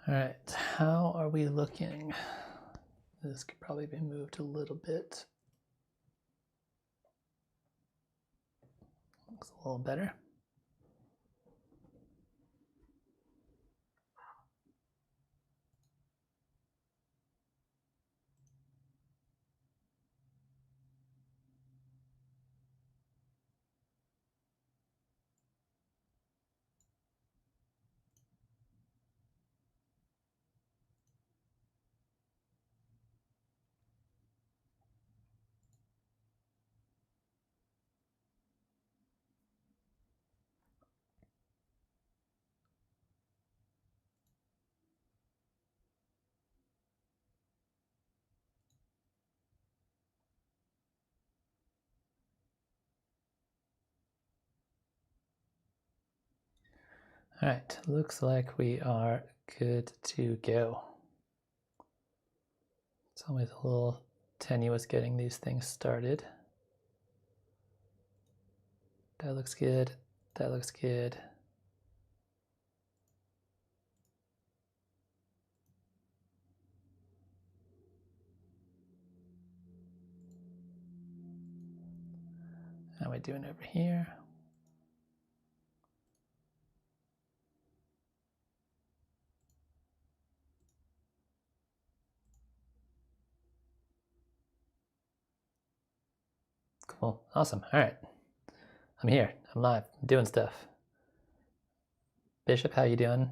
All right, how are we looking? This could probably be moved a little bit. Looks a little better. All right, looks like we are good to go. It's always a little tenuous getting these things started. That looks good. That looks good. How are we doing over here? Cool, awesome. All right, I'm here. I'm live. I'm doing stuff. Bishop, how you doing?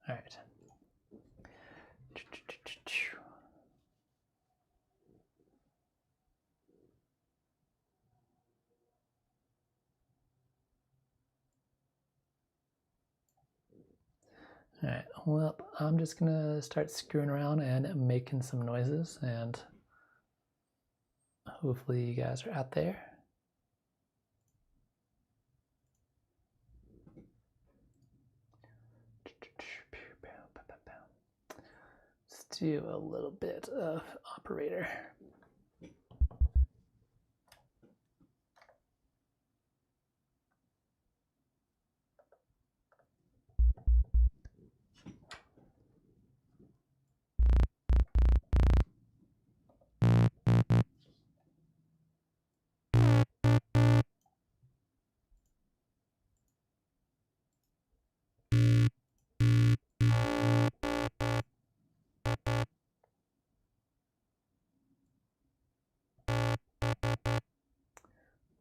All right. All right, well, I'm just gonna start screwing around and making some noises, and hopefully you guys are out there. Let's do a little bit of operator.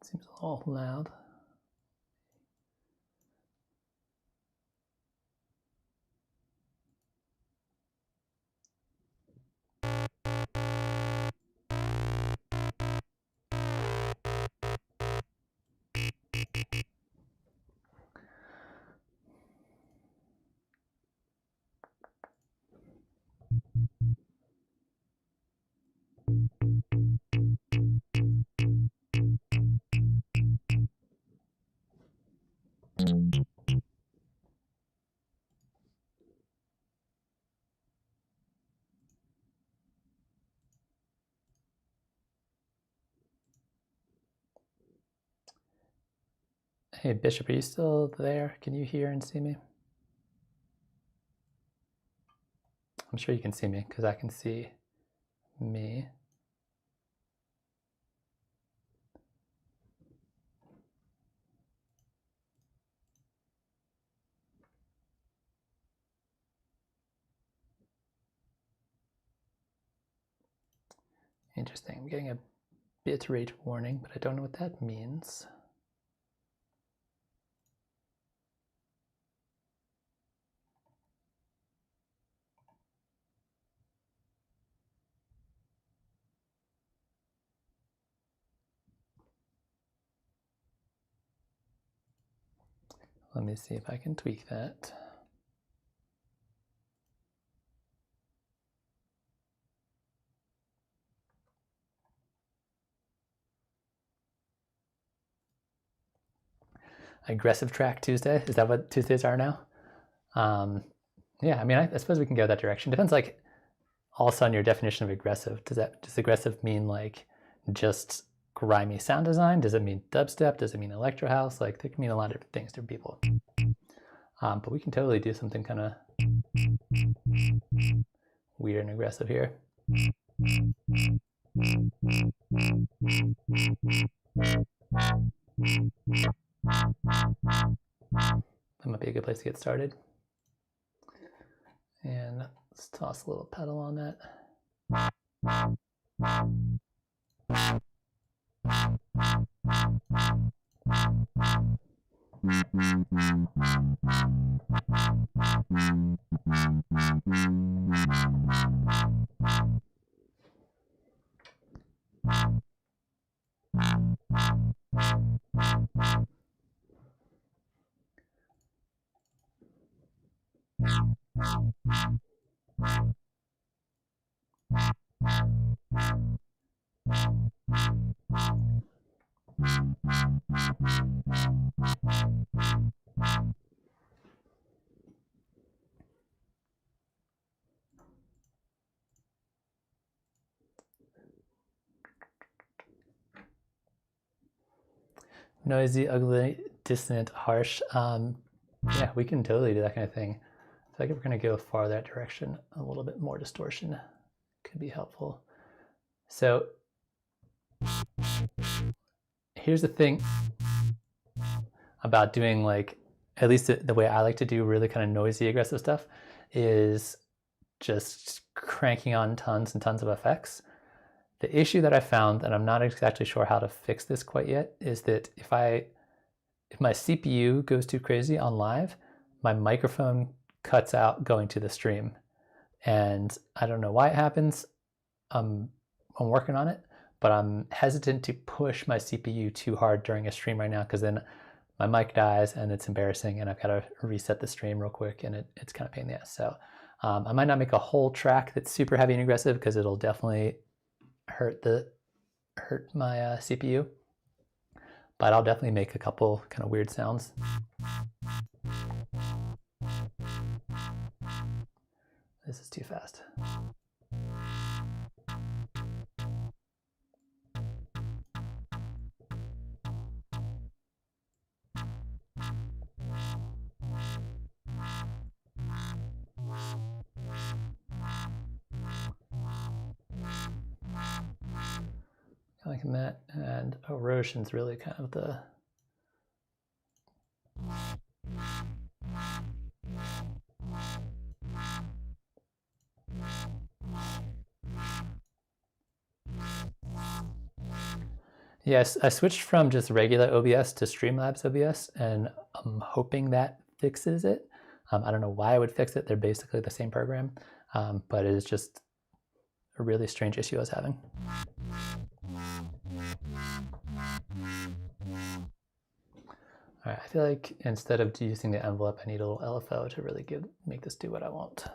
Seems a little loud. Hey, Bishop, are you still there? Can you hear and see me? I'm sure you can see me because I can see me. Interesting. I'm getting a bitrate warning, but I don't know what that means. Let me see if I can tweak that. Aggressive track Tuesday? Is that what Tuesdays are now? Yeah, I mean, I suppose we can go that direction. Depends, like, also on your definition of aggressive, does aggressive mean like just grimy sound design? Does it mean dubstep? Does it mean electro house? Like, they can mean a lot of different things to people. But we can totally do something kind of weird and aggressive here. That might be a good place to get started. And let's toss a little pedal on that. Noisy, ugly, dissonant, harsh. Yeah, we can totally do that kind of thing. So I think we're going to go far that direction. A little bit more distortion could be helpful. So here's the thing about doing, like, at least the way I like to do really kind of noisy, aggressive stuff, is just cranking on tons and tons of effects. The issue that I found, and I'm not exactly sure how to fix this quite yet, is that if my CPU goes too crazy on live, my microphone cuts out going to the stream. And I don't know why it happens. I'm working on it, but I'm hesitant to push my CPU too hard during a stream right now, because then my mic dies and it's embarrassing and I've got to reset the stream real quick, and it's kind of a pain in the ass. So I might not make a whole track that's super heavy and aggressive, because it'll definitely hurt my CPU, but I'll definitely make a couple kind of weird sounds. This is too fast. Like that, and erosion's really kind of the Yes, I switched from just regular OBS to Streamlabs OBS, and I'm hoping that fixes it. I don't know why I would fix it. They're basically the same program, but it is just a really strange issue I was having. All right, I feel like instead of using the envelope, I need a little LFO to really make this do what I want.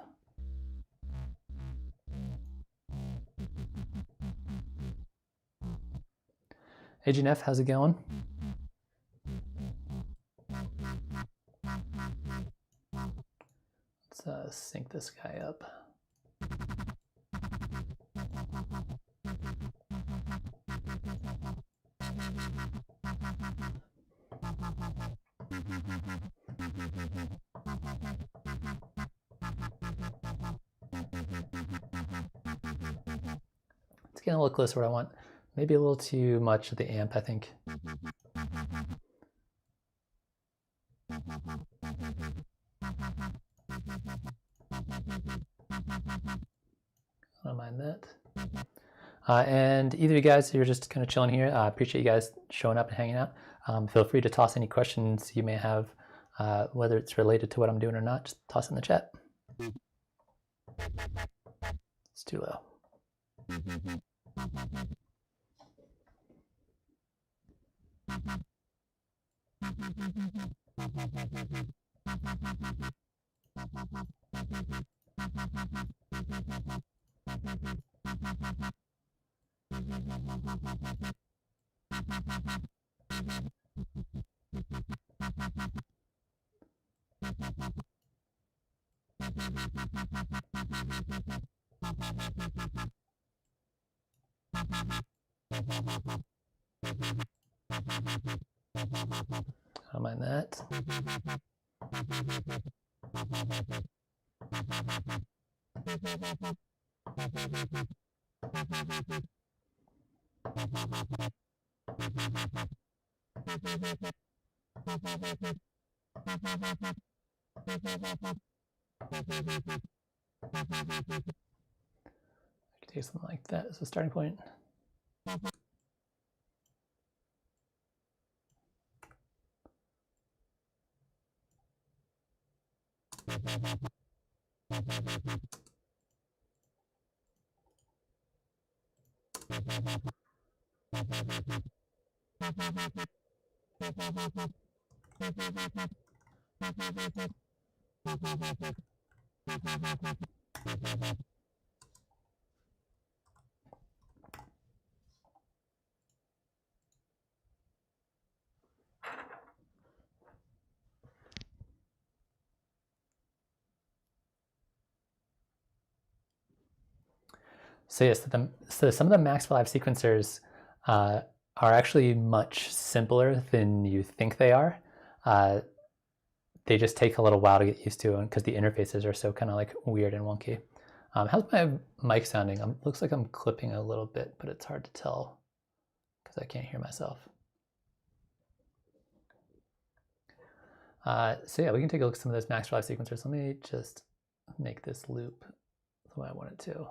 Hey Jeff, how's it going? Let's sync this guy up. It's getting a little close to where I want. Maybe a little too much of the amp, I think. I don't mind that. And either of you guys who are just kind of chilling here, I appreciate you guys showing up and hanging out. Feel free to toss any questions you may have, whether it's related to what I'm doing or not. Just toss it in the chat. It's too low. I don't mind that. I could take something like that as a starting point. So yes, so some of the Max for Live sequencers are actually much simpler than you think they are. They just take a little while to get used to, because the interfaces are so kind of like weird and wonky. How's my mic sounding? Looks like I'm clipping a little bit, but it's hard to tell because I can't hear myself. So yeah, we can take a look at some of those Max for Live sequencers. Let me just make this loop the way I want it to.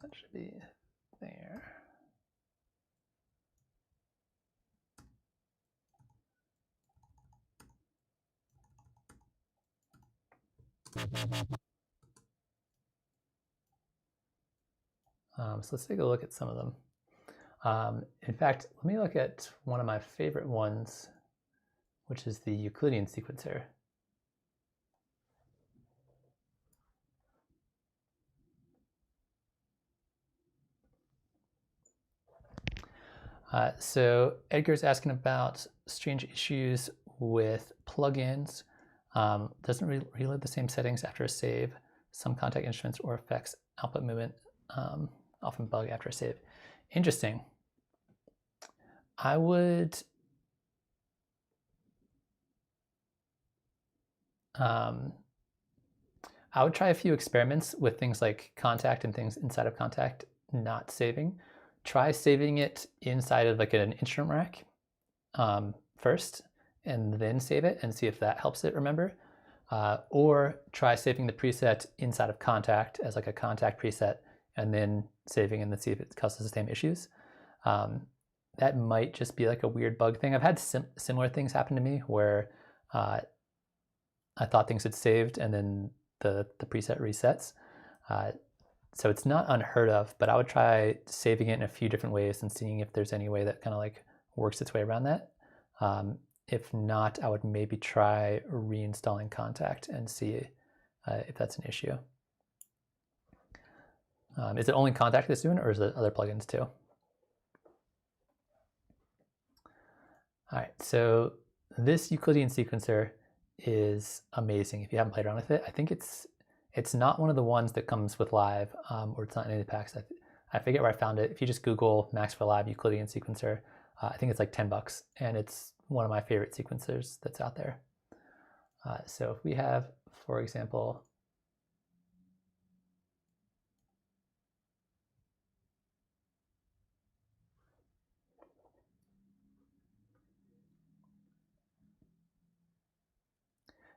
That should be there. So let's take a look at some of them. In fact, let me look at one of my favorite ones, which is the Euclidean sequencer. So Edgar's asking about strange issues with plugins. Doesn't reload the same settings after a save. Some contact instruments or effects output movement often bug after a save. Interesting. I would try a few experiments with things like contact and things inside of contact not saving. Try saving it inside of like an instrument rack first, and then save it and see if that helps it remember. Or try saving the preset inside of contact as like a contact preset, and then saving and then see if it causes the same issues. That might just be like a weird bug thing. I've had similar things happen to me where I thought things had saved and then the preset resets. So it's not unheard of, but I would try saving it in a few different ways and seeing if there's any way that kind of like works its way around that. If not, I would maybe try reinstalling Contact and see if that's an issue. Is it only Contact that's doing it, or is it other plugins too? All right, so this Euclidean sequencer is amazing. If you haven't played around with it, I think it's not one of the ones that comes with Live, or it's not in any of the packs. I forget where I found it. If you just Google Max for Live Euclidean sequencer, I think it's like $10, and it's one of my favorite sequencers that's out there. So if we have, for example,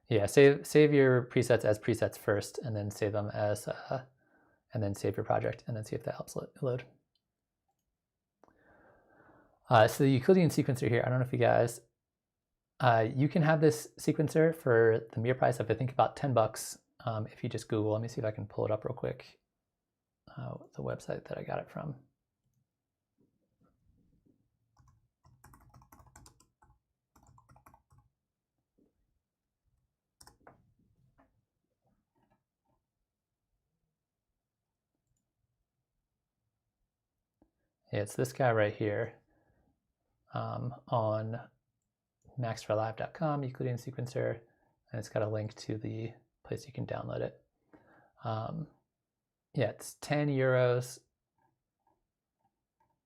yeah, save your presets as presets first, and then save them as, and then save your project, and then see if that helps load. So the Euclidean sequencer here, I don't know if you guys, you can have this sequencer for the mere price of I think about $10. If you just Google, let me see if I can pull it up real quick. The website that I got it from. Yeah, it's this guy right here on maxforlive.com, Euclidean sequencer, and it's got a link to the place you can download it. Yeah, it's 10 euros.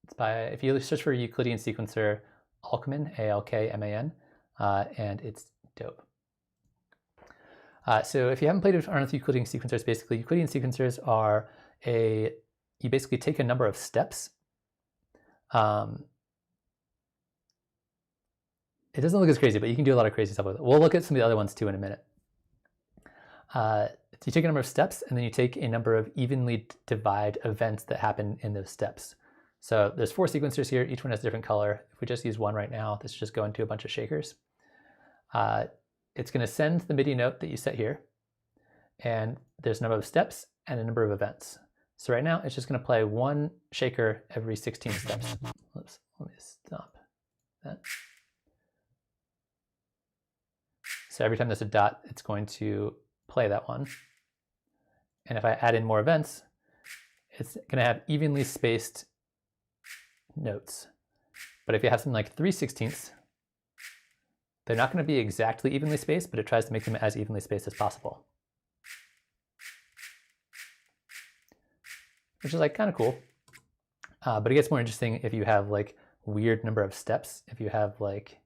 It's by, if you search for Euclidean sequencer, Alkman, A-L-K-M-A-N, and it's dope. So if you haven't played with Euclidean sequencers, basically Euclidean sequencers are you basically take a number of steps. It doesn't look as crazy, but you can do a lot of crazy stuff with it. We'll look at some of the other ones too in a minute. You take a number of steps, and then you take a number of evenly divide events that happen in those steps. So there's 4 sequencers here. Each one has a different color. If we just use one right now, this is just going to a bunch of shakers. It's going to send the MIDI note that you set here, and there's a number of steps and a number of events. So right now, it's just going to play 1 shaker every 16 steps. Oops, let me stop that. So every time there's a dot, it's going to play that one. And if I add in more events, it's going to have evenly spaced notes. But if you have something like 3/16, they're not going to be exactly evenly spaced, but it tries to make them as evenly spaced as possible. Which is like kind of cool. But it gets more interesting if you have like weird number of steps. If you have like,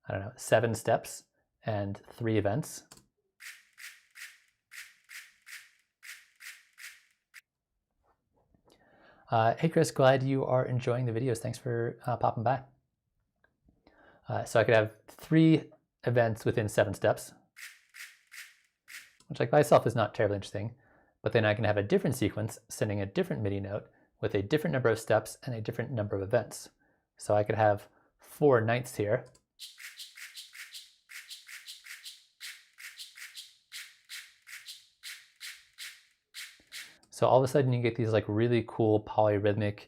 I don't know, 7 steps and 3 events. Hey Chris, glad you are enjoying the videos. Thanks for popping by. So I could have 3 events within 7 steps, which like by itself is not terribly interesting, but then I can have a different sequence sending a different MIDI note with a different number of steps and a different number of events. So I could have 4 ninths here. So all of a sudden you get these like really cool polyrhythmic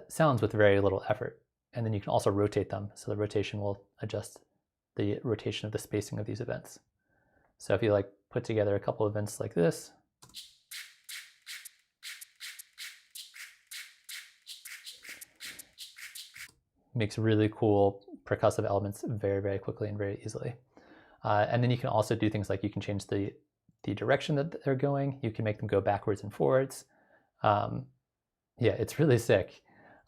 sounds with very little effort. And then you can also rotate them. So the rotation will adjust the rotation of the spacing of these events. So if you like put together a couple of events like this, makes really cool percussive elements very, very quickly and very easily. And then you can also do things like you can change the direction that they're going. You can make them go backwards and forwards. Yeah, it's really sick.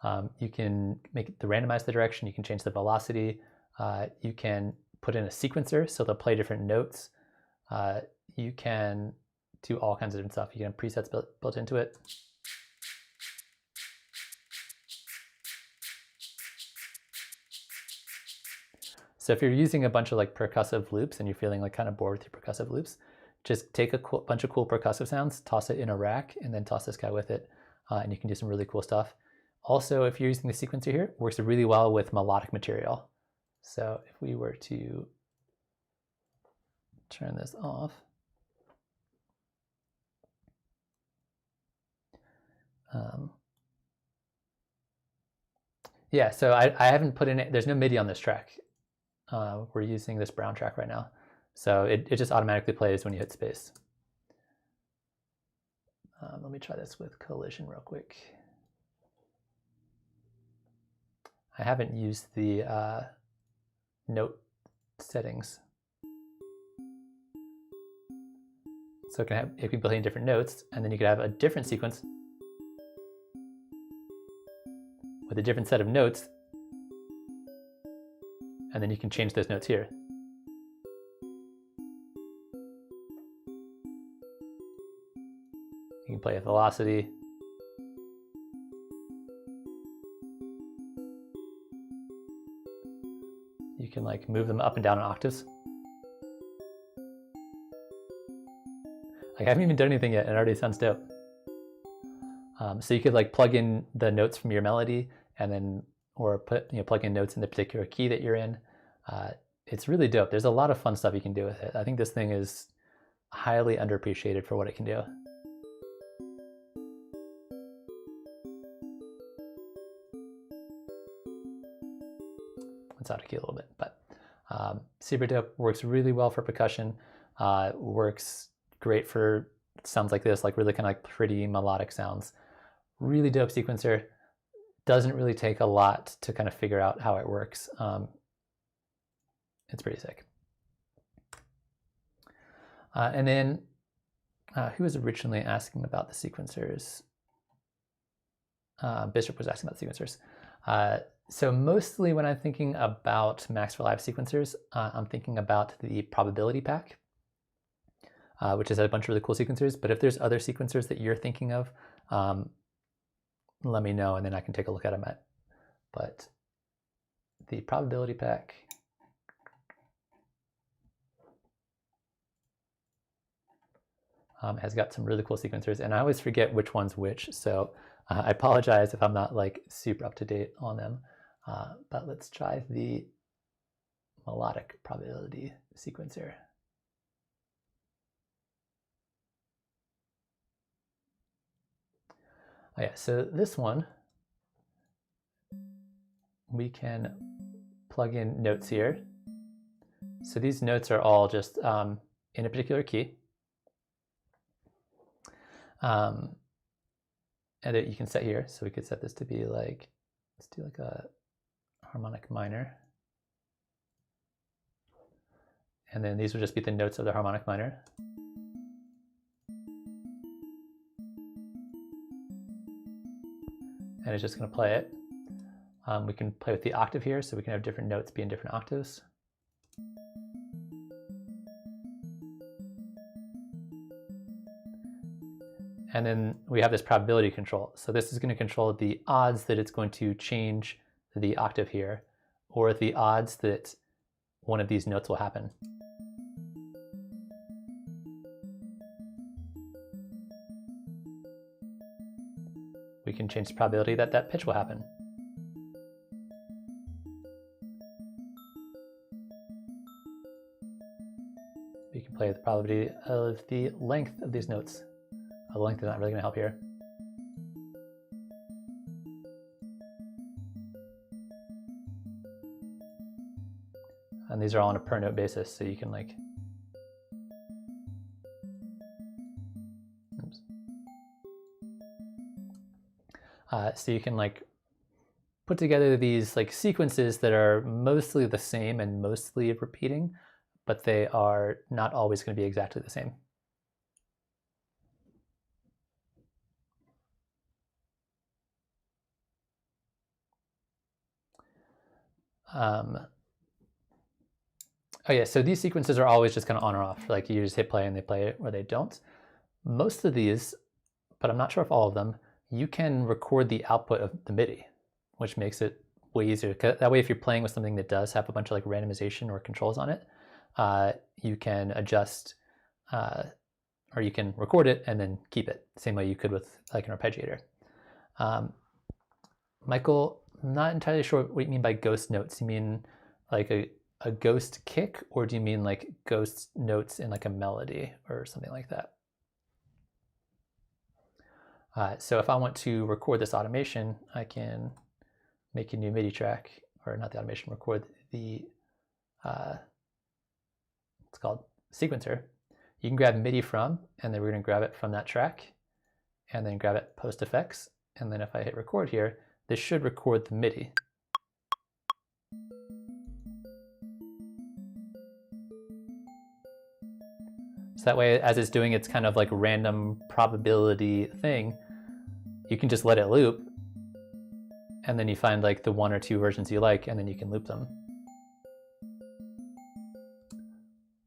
You can randomize the direction. You can change the velocity. You can put in a sequencer, so they'll play different notes. You can do all kinds of different stuff. You can have presets built into it. So if you're using a bunch of like percussive loops and you're feeling like kind of bored with your percussive loops, just take a bunch of cool percussive sounds, toss it in a rack, and then toss this guy with it, and you can do some really cool stuff. Also, if you're using the sequencer here, it works really well with melodic material. So if we were to turn this off, yeah, so I haven't put in it, there's no MIDI on this track. We're using this brown track right now. So it just automatically plays when you hit space. Let me try this with collision real quick. I haven't used the note settings. So it can be playing different notes, and then you could have a different sequence with a different set of notes, and then you can change those notes here. You can play a velocity. You can like move them up and down in octaves. Like I haven't even done anything yet and it already sounds dope. So you could like plug in the notes from your melody and then, or plug in notes in the particular key that you're in. It's really dope. There's a lot of fun stuff you can do with it. I think this thing is highly underappreciated for what it can do. It's out of key a little bit, but super dope. Works really well for percussion. Works great for sounds like this, like really kind of like pretty melodic sounds. Really dope sequencer. Doesn't really take a lot to kind of figure out how it works. it's pretty sick. And then who was originally asking about the sequencers? Bishop was asking about the sequencers. So mostly when I'm thinking about Max for Live sequencers, I'm thinking about the probability pack, which has a bunch of really cool sequencers. But if there's other sequencers that you're thinking of, let me know and then I can take a look at them. But the probability pack has got some really cool sequencers, and I always forget which one's which. So I apologize if I'm not like super up to date on them. But let's try the melodic probability sequencer. Oh yeah, so this one, we can plug in notes here. So these notes are all just in a particular key. And that you can set here. So we could set this to be like, let's do like a harmonic minor. And then these would just be the notes of the harmonic minor. And it's just going to play it. We can play with the octave here, so we can have different notes be in different octaves. And then we have this probability control. So this is going to control the odds that it's going to change the octave here, or the odds that one of these notes will happen. We can change the probability that that pitch will happen. We can play with the probability of the length of these notes. The length is not really going to help here. And these are all on a per note basis, so you can like, oops. So you can like put together these like sequences that are mostly the same and mostly repeating, but they are not always going to be exactly the same. Oh yeah, so these sequences are always just kind of on or off. Like you just hit play and they play it, or they don't. Most of these, but I'm not sure if all of them, you can record the output of the MIDI, which makes it way easier. That way, if you're playing with something that does have a bunch of like randomization or controls on it, you can adjust, or you can record it and then keep it, same way you could with like an arpeggiator. Michael, I'm not entirely sure what you mean by ghost notes. You mean like a ghost kick, or do you mean like ghost notes in like a melody or something like that? So if I want to record this automation, I can make a new MIDI track, or not the automation, record the, it's called sequencer. You can grab MIDI from, and then we're going to grab it from that track, and then grab it post effects. And then if I hit record here, this should record the MIDI. So that way, as it's doing its kind of like random probability thing, you can just let it loop, and then you find like the one or two versions you like, and then you can loop them.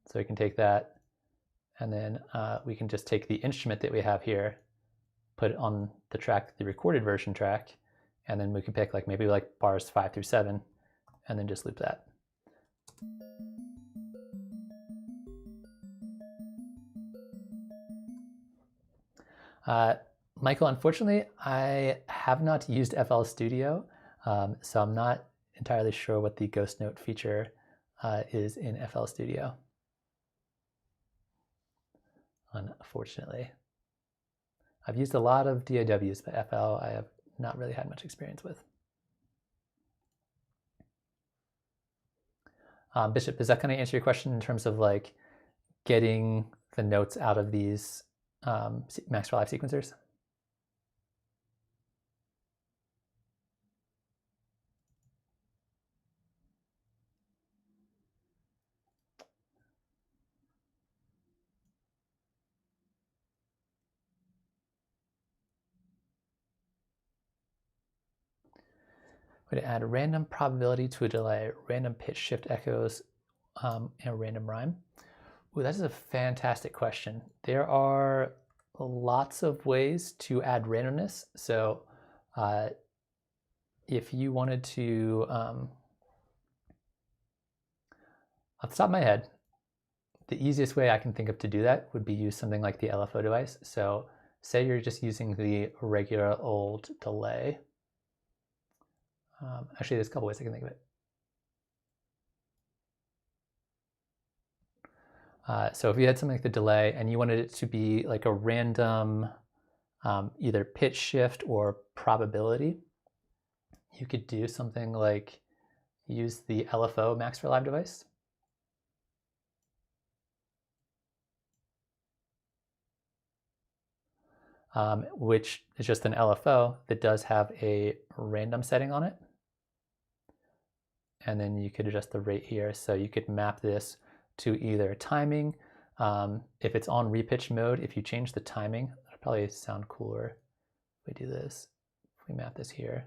So we can take that, and then we can just take the instrument that we have here, put it on the track, the recorded version track, and then we can pick like maybe like bars 5 through 7, and then just loop that. Michael, unfortunately, I have not used FL Studio, so I'm not entirely sure what the ghost note feature is in FL Studio, unfortunately. I've used a lot of DAWs, but FL I have not really had much experience with. Bishop, does that kind of answer your question in terms of like getting the notes out of these Max for Live sequencers? We're going to add a random probability to a delay, random pitch shift echoes, and a random rhyme. Ooh, that is a fantastic question. There are lots of ways to add randomness. So if you wanted to, off the top of my head, the easiest way I can think of to do that would be use something like the LFO device. So say you're just using the regular old delay. Actually, there's a couple ways I can think of it. So if you had something like the delay and you wanted it to be like a random either pitch shift or probability, you could do something like use the LFO Max for Live device. Which is just an LFO that does have a random setting on it. And then you could adjust the rate here. So you could map this to either timing. If it's on repitch mode, if you change the timing, that'll probably sound cooler if we do this. If we map this here,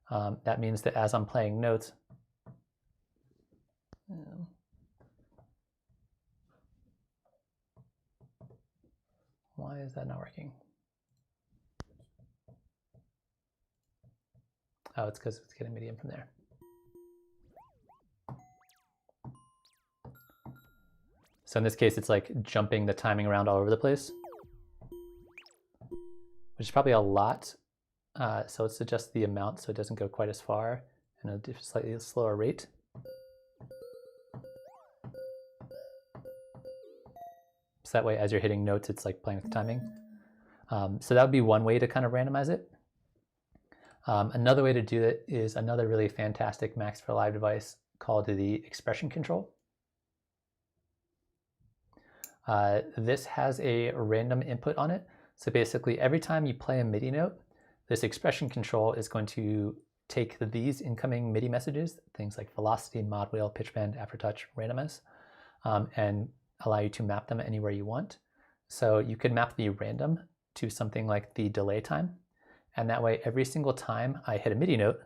that means that as I'm playing notes, why is that not working? Oh, it's because it's getting MIDI in from there. So in this case, it's like jumping the timing around all over the place, which is probably a lot. So let's adjust the amount so it doesn't go quite as far and a slightly slower rate. So that way, as you're hitting notes, it's like playing with the timing. So that would be one way to kind of randomize it. Another way to do it is another really fantastic Max for Live device called the expression control. This has a random input on it. So basically, every time you play a MIDI note, this expression control is going to take these incoming MIDI messages, things like velocity, mod wheel, pitch bend, aftertouch, randomize, and allow you to map them anywhere you want. So you could map the random to something like the delay time. And that way, every single time I hit a MIDI note,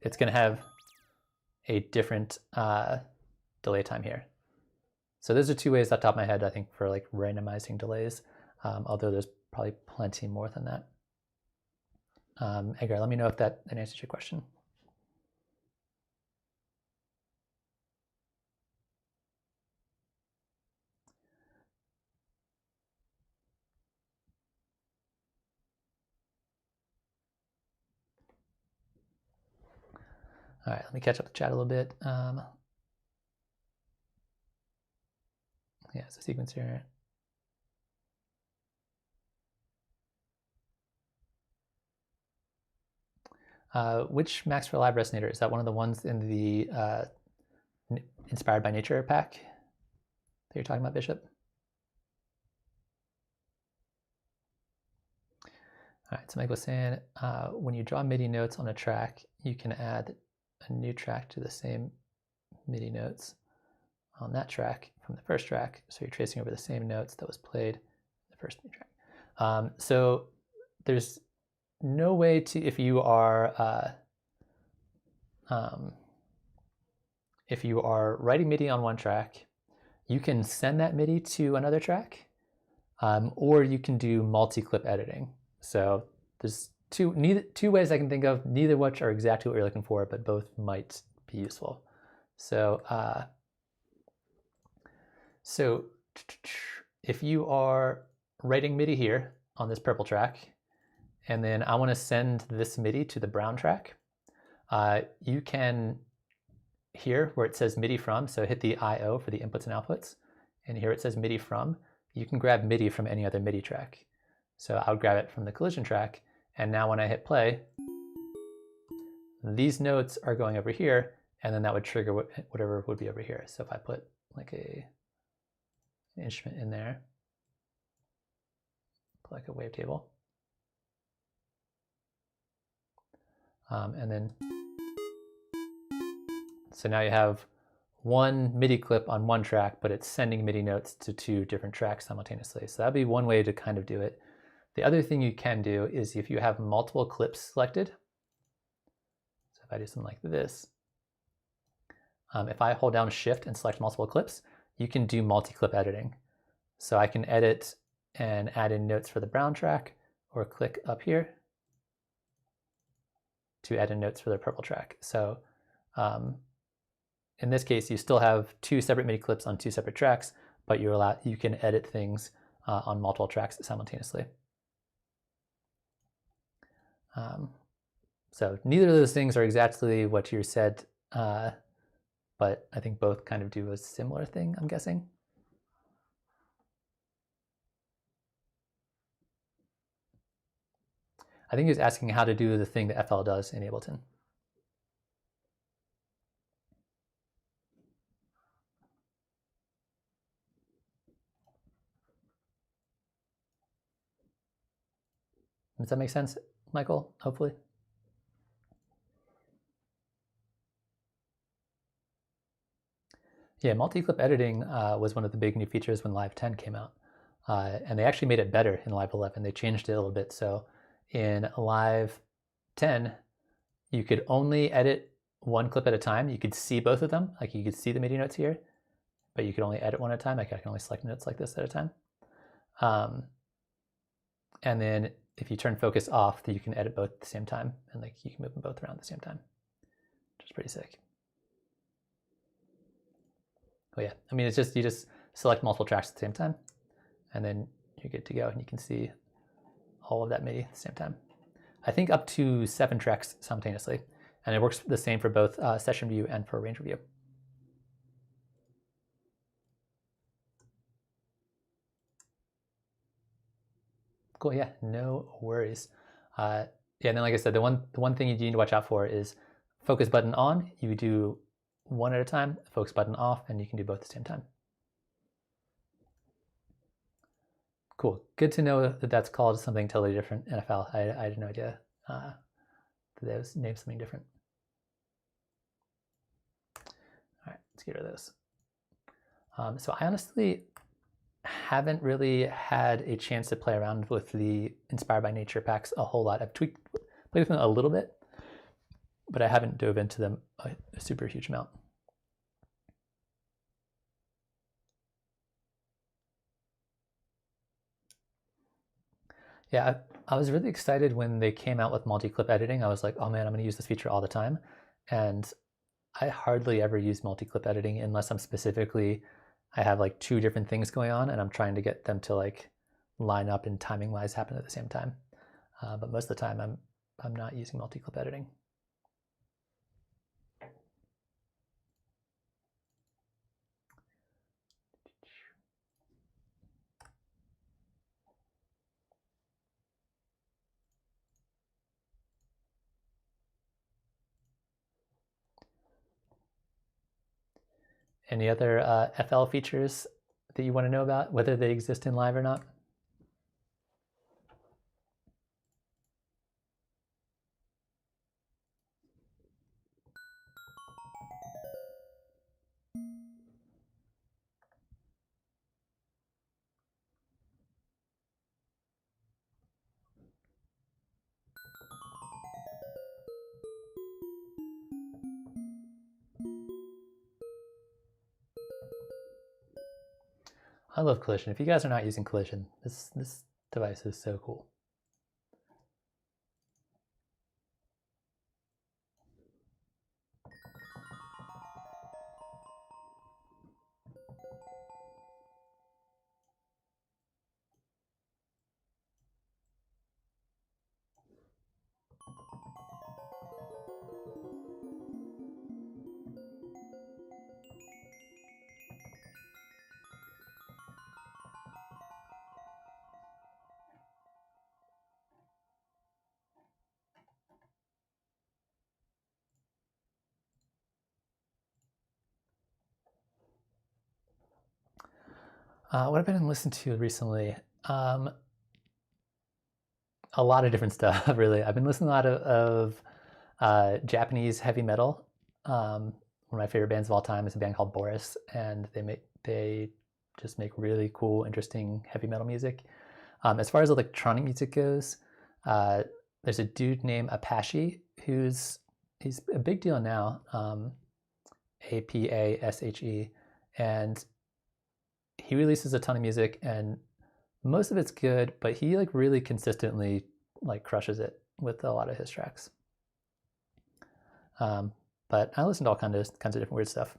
it's going to have a different delay time here. So those are two ways off the top of my head, I think, for like randomizing delays, although there's probably plenty more than that. Edgar, let me know if that answers your question. All right, let me catch up the chat a little bit. Yeah, it's a sequence here. Which Max for Live resonator? Is that one of the ones in the Inspired by Nature pack that you're talking about, Bishop? All right, so Mike was saying, when you draw MIDI notes on a track, you can add a new track to the same MIDI notes on that track from the first track. So you're tracing over the same notes that was played in the first track. So there's no way to, if you are writing MIDI on one track, you can send that MIDI to another track, or you can do multi-clip editing. So there's two ways I can think of, neither of which are exactly what you're looking for, but both might be useful. So so if you are writing MIDI here on this purple track, and then I want to send this MIDI to the brown track, you can, here where it says MIDI from, so hit the IO for the inputs and outputs, and here it says MIDI from, you can grab MIDI from any other MIDI track. So I would grab it from the collision track, and now when I hit play, these notes are going over here, and then that would trigger whatever would be over here. So if I put like an instrument in there, put like a wavetable, and then, so now you have one MIDI clip on one track, but it's sending MIDI notes to two different tracks simultaneously. So that'd be one way to kind of do it. The other thing you can do is if you have multiple clips selected, so if I do something like this, if I hold down Shift and select multiple clips, you can do multi-clip editing. So I can edit and add in notes for the brown track, or click up here to add in notes for the purple track. So in this case, you still have 2 separate MIDI clips on 2 separate tracks, but you can edit things on multiple tracks simultaneously. So neither of those things are exactly what you said, but I think both kind of do a similar thing, I'm guessing. I think he was asking how to do the thing that FL does in Ableton. Does that make sense, Michael? Hopefully. Yeah, multi-clip editing was one of the big new features when Live 10 came out. And they actually made it better in Live 11. They changed it a little bit. So in Live 10, you could only edit one clip at a time. You could see both of them. Like you could see the MIDI notes here, but you could only edit one at a time. Like I can only select notes like this at a time. And then if you turn focus off, then you can edit both at the same time, and like you can move them both around at the same time, which is pretty sick. Oh yeah, I mean, it's just, you just select multiple tracks at the same time, and then you're good to go, and you can see all of that MIDI at the same time. I think up to 7 tracks simultaneously, and it works the same for both session view and for arranger view. Cool, yeah, no worries. Yeah, and then like I said, the one thing you need to watch out for is focus button on, you do one at a time, focus button off, and you can do both at the same time. Cool, good to know that that's called something totally different in FL. I had no idea that it was named something different. All right, let's get rid of this. So I honestly haven't really had a chance to play around with the Inspired by Nature packs a whole lot. I've played with them a little bit, but I haven't dove into them a super huge amount. Yeah, I was really excited when they came out with multi-clip editing. I was like, oh man, I'm gonna use this feature all the time. And I hardly ever use multi-clip editing unless I'm specifically, I have like 2 different things going on and I'm trying to get them to like line up and timing wise happen at the same time. But most of the time I'm not using multi-clip editing. Any other FL features that you want to know about, whether they exist in Live or not? I love Collision. If you guys are not using Collision, this device is so cool. What I've been listening to recently, a lot of different stuff, really. I've been listening to a lot of Japanese heavy metal. One of my favorite bands of all time is a band called Boris, and they just make really cool, interesting heavy metal music. As far as electronic music goes, there's a dude named Apache he's a big deal now, Apashe, and he releases a ton of music, and most of it's good, but he like really consistently like crushes it with a lot of his tracks. But I listen to all kinds of different weird stuff.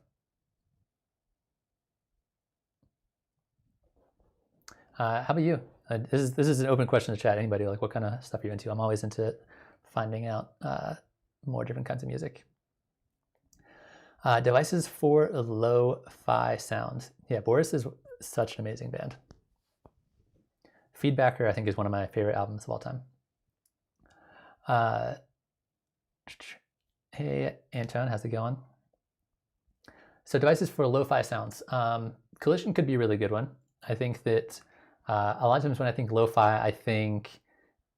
How about you? This is an open question to chat. Anybody, like, what kind of stuff are you into? I'm always into finding out more different kinds of music. Devices for lo-fi sound. Yeah, Boris is such an amazing band. Feedbacker, I think, is one of my favorite albums of all time. Hey, Anton, how's it going? So devices for lo-fi sounds. Collision could be a really good one. I think that a lot of times when I think lo-fi, I think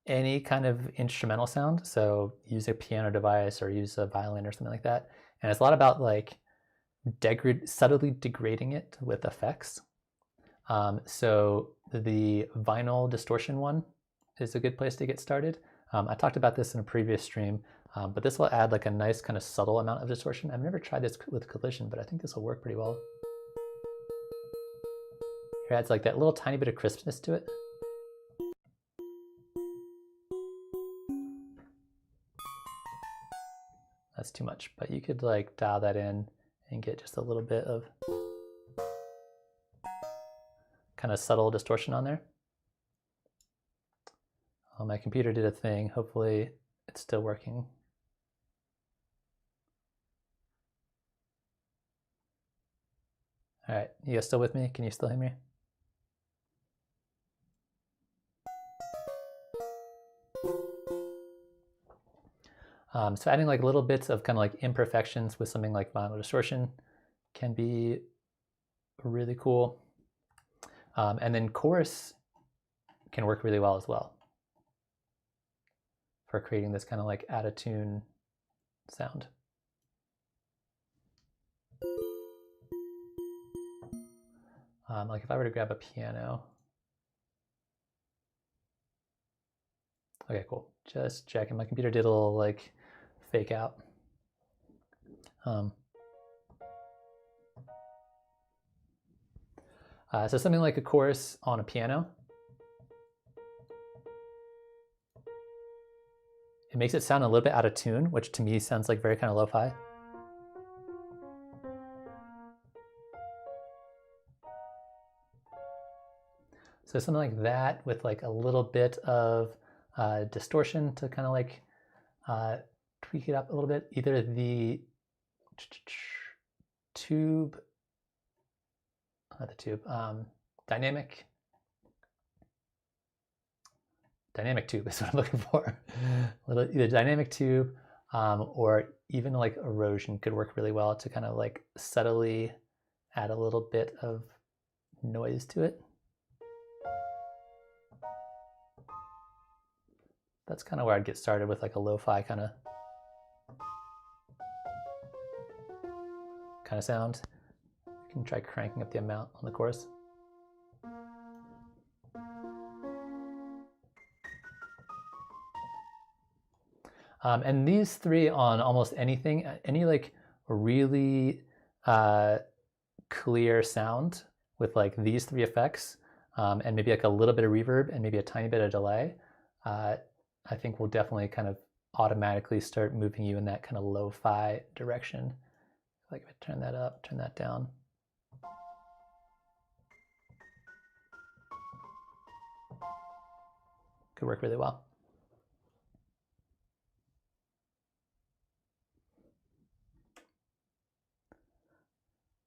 any kind of instrumental sound. So use a piano device or use a violin or something like that. And it's a lot about like subtly degrading it with effects. So the vinyl distortion one is a good place to get started. I talked about this in a previous stream, but this will add like a nice kind of subtle amount of distortion. I've never tried this with Collision, but I think this will work pretty well. It adds like that little tiny bit of crispness to it. That's too much, but you could like dial that in and get just a little bit of kind of subtle distortion on there. Oh, my computer did a thing. Hopefully it's still working. All right, you guys still with me? Can you still hear me? So adding like little bits of kind of like imperfections with something like vinyl distortion can be really cool. And then chorus can work really well as well for creating this kind of like out of tune sound. Like if I were to grab a piano. Okay, cool. Just checking. My computer did a little like fake out. So something like a chorus on a piano. It makes it sound a little bit out of tune, which to me sounds like very kind of lo-fi. So something like that with like a little bit of distortion to kind of like tweak it up a little bit. Either the tube, not the tube, dynamic tube is what I'm looking for. Either dynamic tube or even like erosion could work really well to kind of like subtly add a little bit of noise to it. That's kind of where I'd get started with like a lo-fi kind of sound. You can try cranking up the amount on the chorus. And these three on almost anything, any like really clear sound with like these three effects and maybe like a little bit of reverb and maybe a tiny bit of delay, I think will definitely kind of automatically start moving you in that kind of lo-fi direction. Like if I turn that up, turn that down. Could work really well.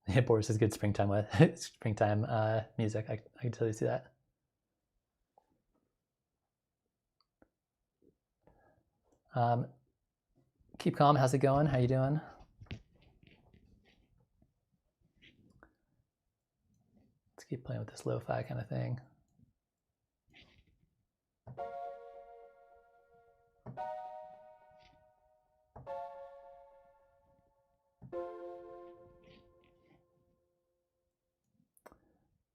Yeah, Boris is good springtime music. I can totally see that. Keep calm. How's it going? How you doing? Let's keep playing with this lo-fi kind of thing.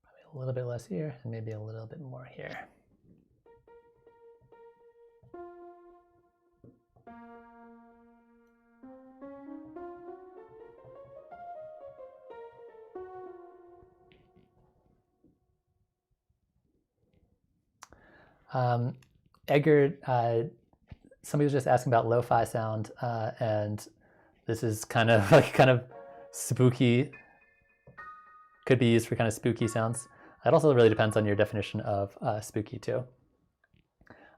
Probably a little bit less here and maybe a little bit more here. Edgar, somebody was just asking about lo-fi sound, and this is kind of kind of spooky. Could be used for kind of spooky sounds. It also really depends on your definition of spooky too.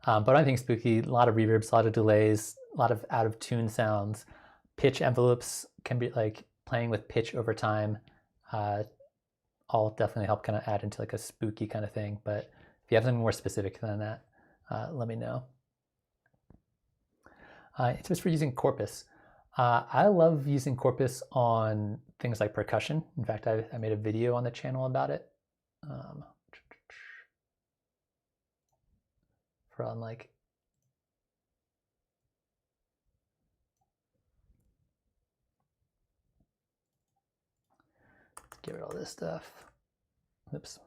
But I think spooky, a lot of reverbs, a lot of delays, a lot of out of tune sounds. Pitch envelopes can be like playing with pitch over time. All definitely help kind of add into like a spooky kind of thing. But if you have something more specific than that, let me know. Tips for using Corpus. I love using Corpus on things like percussion. In fact, I made a video on the channel about it. From like get rid of all this stuff. Oops.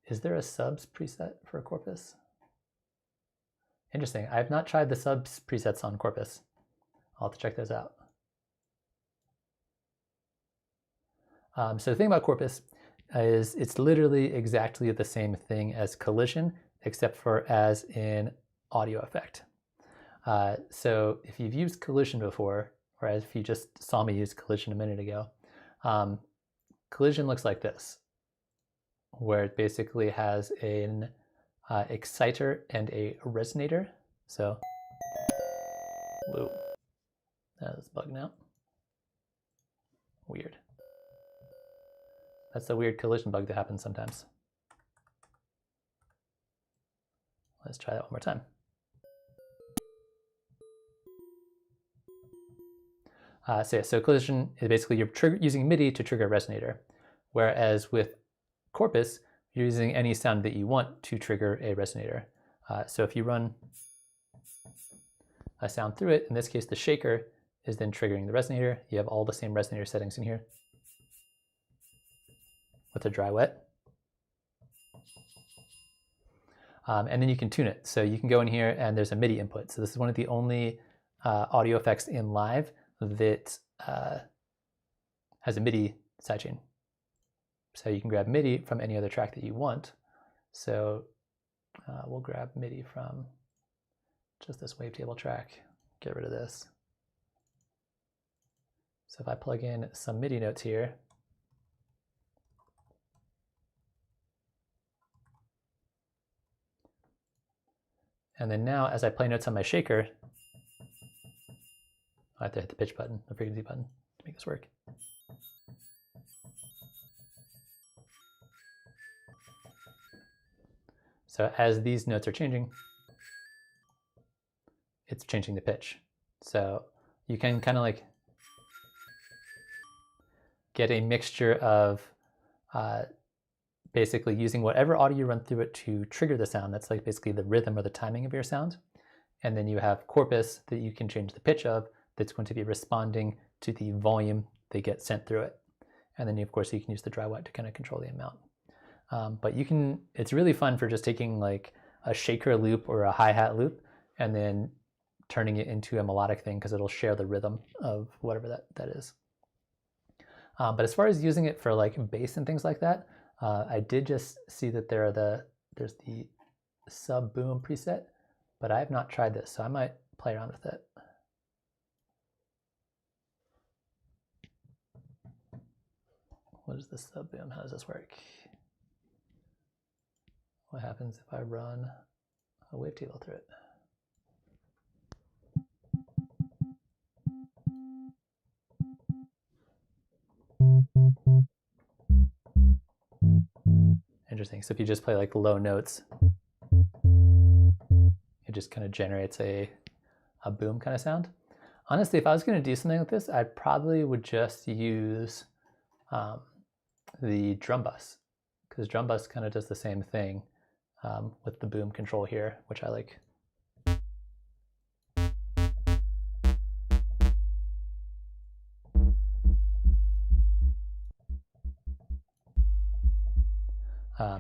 Is there a subs preset for a Corpus? Interesting. I have not tried the subs presets on Corpus. I'll have to check those out. So the thing about Corpus is it's literally exactly the same thing as collision, except for as in audio effect. So if you've used collision before, or if you just saw me use collision a minute ago, collision looks like this, where it basically has an exciter and a resonator. So, whoa, that is bugging out. Weird. That's a weird collision bug that happens sometimes. Let's try that one more time. So collision is basically you're using MIDI to trigger a resonator, whereas with Corpus, you're using any sound that you want to trigger a resonator. So if you run a sound through it, in this case the shaker is then triggering the resonator. You have all the same resonator settings in here with a dry wet. And then you can tune it. So you can go in here and there's a MIDI input. So this is one of the only audio effects in live that has a MIDI sidechain. So you can grab MIDI from any other track that you want. So we'll grab MIDI from just this wavetable track, get rid of this. So if I plug in some MIDI notes here, and then now as I play notes on my shaker, I have to hit the pitch button, the frequency button to make this work. So as these notes are changing, it's changing the pitch. So you can kind of like get a mixture of basically using whatever audio you run through it to trigger the sound. That's like basically the rhythm or the timing of your sound. And then you have Corpus that you can change the pitch of that's going to be responding to the volume they get sent through it. And then of course you can use the dry wet to kind of control the amount. But you can, it's really fun for just taking like a shaker loop or a hi-hat loop and then turning it into a melodic thing because it'll share the rhythm of whatever that is. But as far as using it for like bass and things like that, I did just see that there's the sub boom preset, but I have not tried this, so I might play around with it. What is the sub boom? How does this work? What happens if I run a wavetable through it? Interesting. So if you just play like low notes, it just kind of generates a boom kind of sound. Honestly, if I was going to do something like this, I probably would just use the drum bus, because drum bus kind of does the same thing with the boom control here, which I like.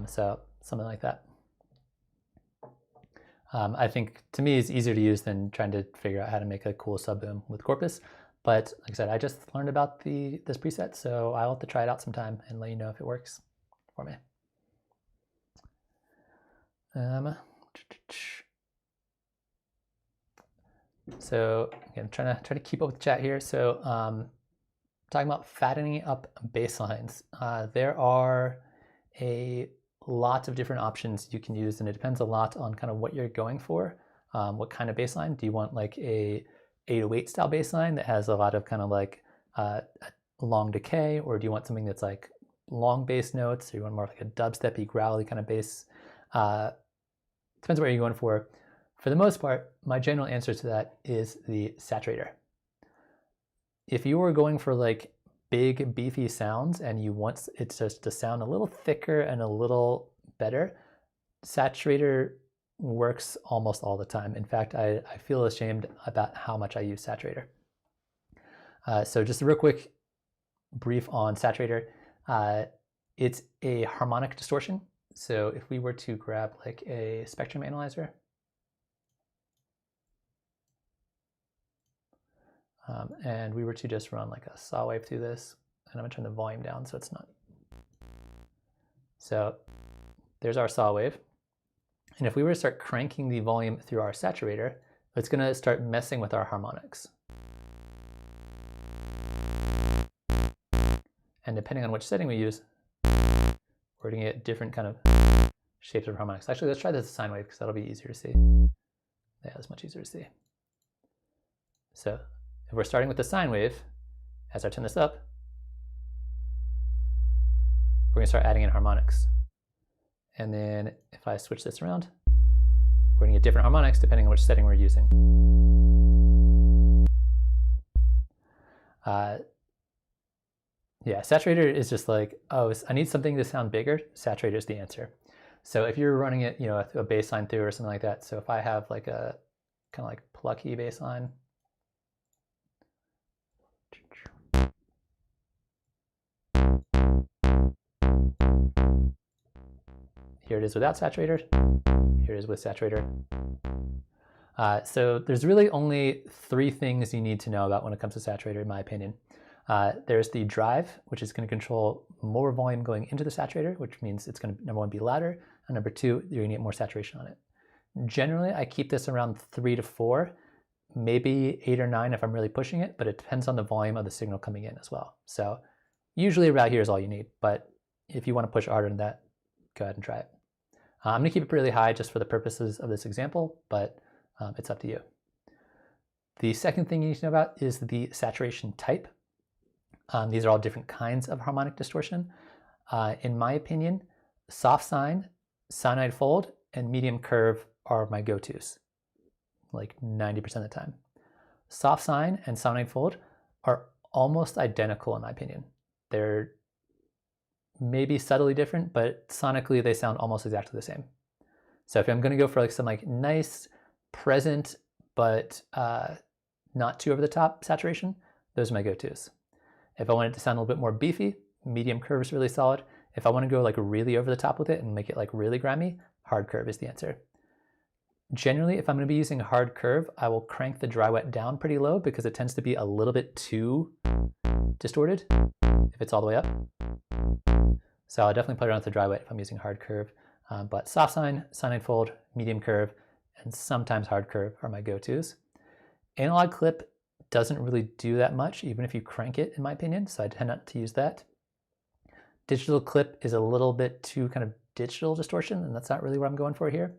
So something like that. I think to me it's easier to use than trying to figure out how to make a cool sub boom with Corpus. But like I said, I just learned about this preset, so I'll have to try it out sometime and let you know if it works for me. So again, trying to keep up with the chat here. So talking about fattening up bass lines. There are a lot of different options you can use, and it depends a lot on kind of what you're going for. What kind of bass line? Do you want like a 808 style bass line that has a lot of kind of like long decay, or do you want something that's like long bass notes, or you want more like a dubsteppy, growly kind of bass? Depends what you're going for. For the most part, my general answer to that is the saturator. If you were going for like big beefy sounds and you want it just to sound a little thicker and a little better, saturator works almost all the time. In fact, I feel ashamed about how much I use saturator. So just a real quick brief on saturator. It's a harmonic distortion. So if we were to grab like a spectrum analyzer, and we were to just run like a saw wave through this, and I'm gonna turn the volume down so it's not. So there's our saw wave. And if we were to start cranking the volume through our saturator, it's gonna start messing with our harmonics. And depending on which setting we use, we're gonna get different kind of shapes of harmonics. Actually, let's try this sine wave because that'll be easier to see. Yeah, that's much easier to see. So if we're starting with the sine wave, as I turn this up, we're gonna start adding in harmonics. And then if I switch this around, we're gonna get different harmonics depending on which setting we're using. Yeah, saturator is just like, oh, I need something to sound bigger. Saturator is the answer. So if you're running it, a bass line through or something like that. So if I have like a kind of like plucky bass line, here it is without saturator. Here it is with saturator. So there's really only 3 things you need to know about when it comes to saturator, in my opinion. There's the drive, which is going to control more volume going into the saturator, which means it's going to, number 1, be louder, and number 2, you're going to get more saturation on it. Generally, I keep this around 3 to 4, maybe 8 or 9 if I'm really pushing it, but it depends on the volume of the signal coming in as well. So usually about here is all you need, but if you want to push harder than that, go ahead and try it. I'm going to keep it really high just for the purposes of this example, but it's up to you. The second thing you need to know about is the saturation type. These are all different kinds of harmonic distortion. In my opinion, soft sine, cyanide fold, and medium curve are my go-tos, like 90% of the time. Soft sine and cyanide fold are almost identical in my opinion. They're maybe subtly different, but sonically they sound almost exactly the same. So if I'm going to go for like some like nice, present, but not too over the top saturation, those are my go-tos. If I want it to sound a little bit more beefy, medium curve is really solid. If I want to go like really over the top with it and make it like really grimy, hard curve is the answer. Generally, if I'm going to be using hard curve, I will crank the dry wet down pretty low because it tends to be a little bit too distorted if it's all the way up. So I'll definitely play around with the dry wet if I'm using hard curve. But soft sine, cyanide fold, medium curve, and sometimes hard curve are my go-tos. Analog clip doesn't really do that much, even if you crank it, in my opinion, so I tend not to use that. Digital clip is a little bit too kind of digital distortion, and that's not really what I'm going for here.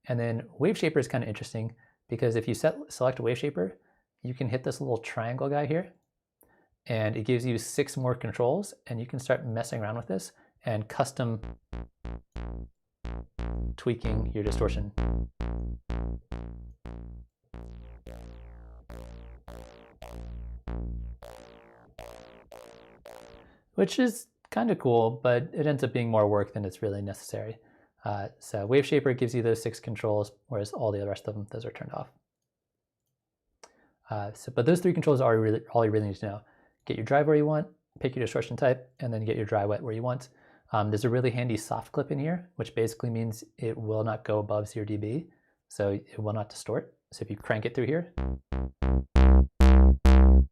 And then wave shaper is kind of interesting because if you select a wave shaper, you can hit this little triangle guy here, and it gives you 6 more controls, and you can start messing around with this and custom tweaking your distortion. Which is kind of cool, but it ends up being more work than it's really necessary. So wave shaper gives you those 6 controls, whereas all the rest of them, those are turned off. But those 3 controls are really all you really need to know. Get your drive where you want, pick your distortion type, and then get your dry wet where you want. There's a really handy soft clip in here, which basically means it will not go above 0 dB, so it will not distort. So if you crank it through here,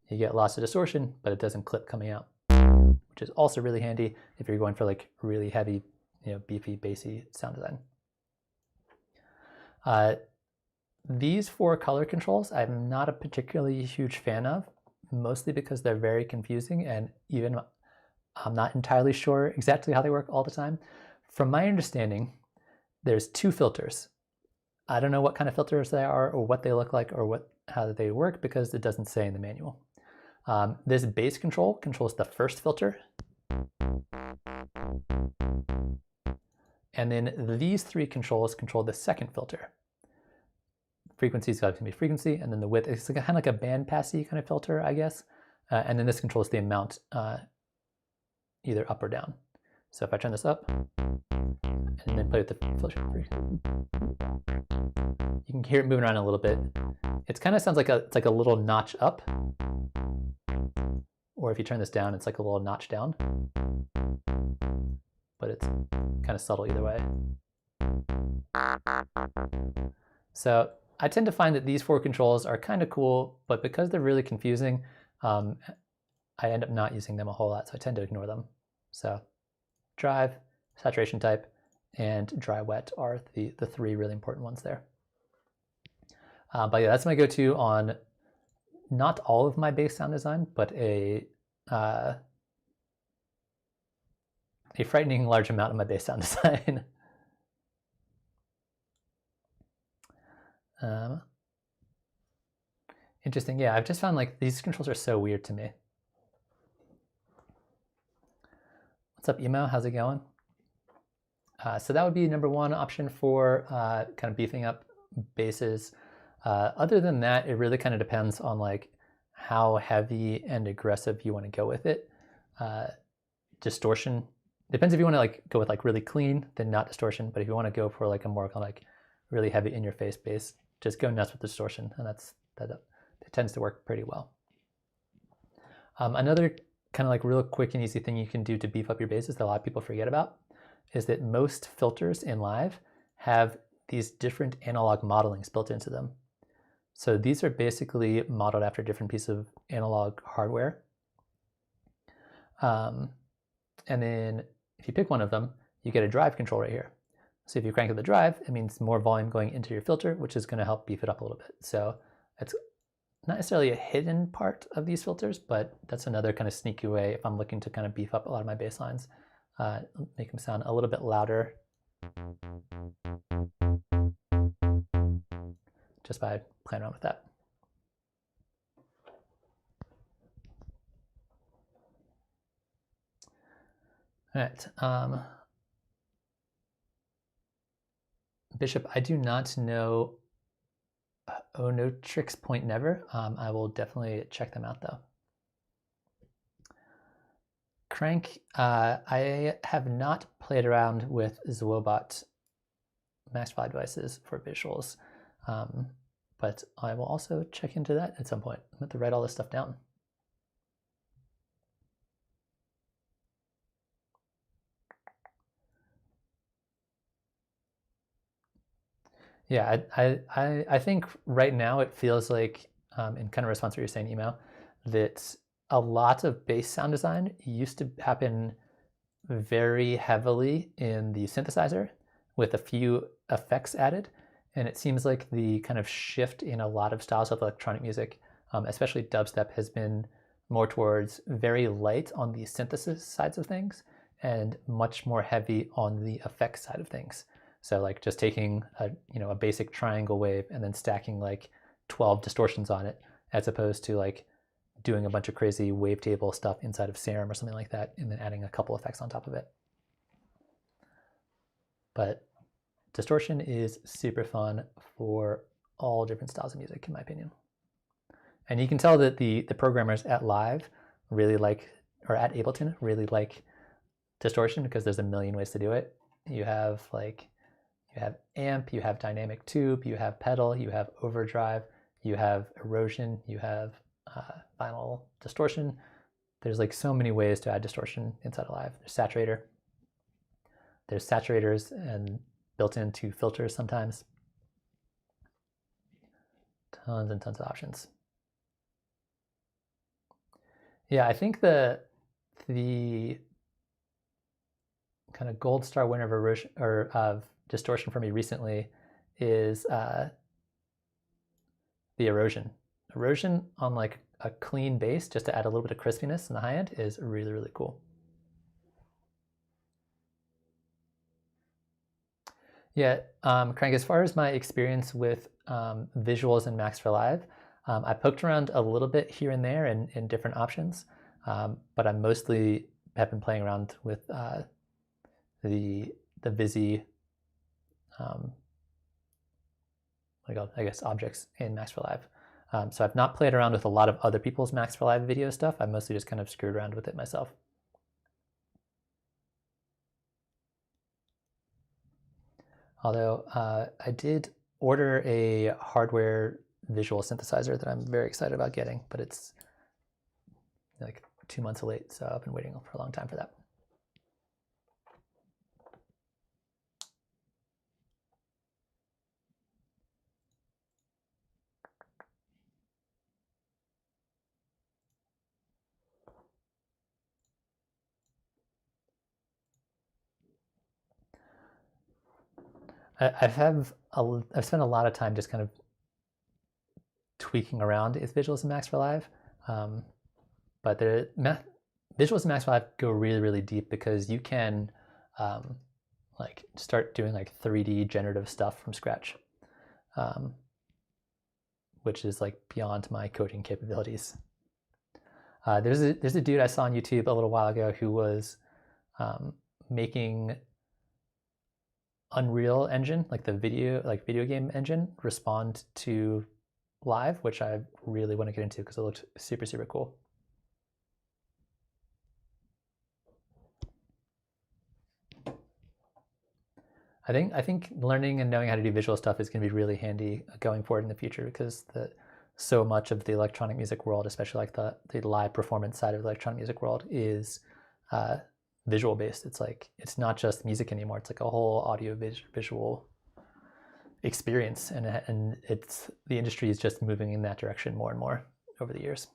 you get lots of distortion, but it doesn't clip coming out, which is also really handy if you're going for like really heavy, beefy, bassy sound design. These 4 color controls I'm not a particularly huge fan of, mostly because they're very confusing, and even I'm not entirely sure exactly how they work all the time. From my understanding, there's 2 filters. I don't know what kind of filters they are or what they look like or how they work because it doesn't say in the manual. This bass control controls the first filter. And then these 3 controls control the second filter. Frequency's got to be frequency, and then the width is kind of like a band passy kind of filter, I guess. And then this controls the amount either up or down. So if I turn this up and then play with the filter, you can hear it moving around a little bit. It kind of sounds like it's like a little notch up. Or if you turn this down, it's like a little notch down. But it's kind of subtle either way. So I tend to find that these 4 controls are kind of cool, but because they're really confusing, I end up not using them a whole lot, so I tend to ignore them. So drive, saturation type, and dry wet are the 3 really important ones there. But yeah, that's my go-to on not all of my bass sound design, but a frightening large amount of my bass sound design. Interesting. Yeah, I've just found like these controls are so weird to me. What's up, Emo? How's it going? So that would be number 1 option for kind of beefing up basses. Other than that, it really kind of depends on like how heavy and aggressive you want to go with it. Distortion depends if you want to like go with like really clean, then not distortion. But if you want to go for like a more kind of like really heavy in-your-face bass, just go nuts with distortion, and it tends to work pretty well. Another kind of like real quick and easy thing you can do to beef up your basses that a lot of people forget about is that most filters in Live have these different analog modelings built into them. So these are basically modeled after different pieces of analog hardware. And then if you pick one of them, you get a drive control right here. So if you crank up the drive, it means more volume going into your filter, which is going to help beef it up a little bit. So it's not necessarily a hidden part of these filters, but that's another kind of sneaky way if I'm looking to kind of beef up a lot of my bass lines, make them sound a little bit louder just by playing around with that. All right. Bishop, I do not know. Oh, no tricks, point never. I will definitely check them out though. Crank, I have not played around with Zwobot max value devices for visuals, but I will also check into that at some point. I'm going to write all this stuff down. Yeah, I think right now it feels like, in kind of response to what you're saying, Emo, that a lot of bass sound design used to happen very heavily in the synthesizer with a few effects added. And it seems like the kind of shift in a lot of styles of electronic music, especially dubstep, has been more towards very light on the synthesis sides of things and much more heavy on the effects side of things. So like just taking a basic triangle wave and then stacking like 12 distortions on it, as opposed to like doing a bunch of crazy wavetable stuff inside of Serum or something like that, and then adding a couple effects on top of it. But distortion is super fun for all different styles of music, in my opinion. And you can tell that the programmers at Live really like, or at Ableton really like distortion, because there's a million ways to do it. You have amp, you have dynamic tube, you have pedal, you have overdrive, you have erosion, you have final distortion. There's like so many ways to add distortion inside of Live. There's saturator. There's saturators and built into filters sometimes. Tons and tons of options. Yeah, I think the kind of gold star winner of distortion for me recently is the erosion. Erosion on like a clean bass, just to add a little bit of crispiness in the high end, is really, really cool. Yeah, Craig, as far as my experience with visuals in Max for Live, I poked around a little bit here and there in different options, but I mostly have been playing around with the Visi, what do you call it? I guess objects in Max for Live. So I've not played around with a lot of other people's Max for Live video stuff. I've mostly just kind of screwed around with it myself. Although I did order a hardware visual synthesizer that I'm very excited about getting, but it's like 2 months late, so I've been waiting for a long time for that. I've spent a lot of time just kind of tweaking around with visuals in Max for Live, but visuals in Max for Live go really, really deep because you can like start doing like 3D generative stuff from scratch, which is like beyond my coding capabilities. There's a dude I saw on YouTube a little while ago who was making Unreal Engine, like the video game engine, respond to live, which I really want to get into because it looked super, super cool. I think learning and knowing how to do visual stuff is going to be really handy going forward in the future because so much of the electronic music world, especially like the live performance side of the electronic music world, is visual based. It's not just music anymore. It's like a whole audio visual experience, and the industry is just moving in that direction more and more over the years.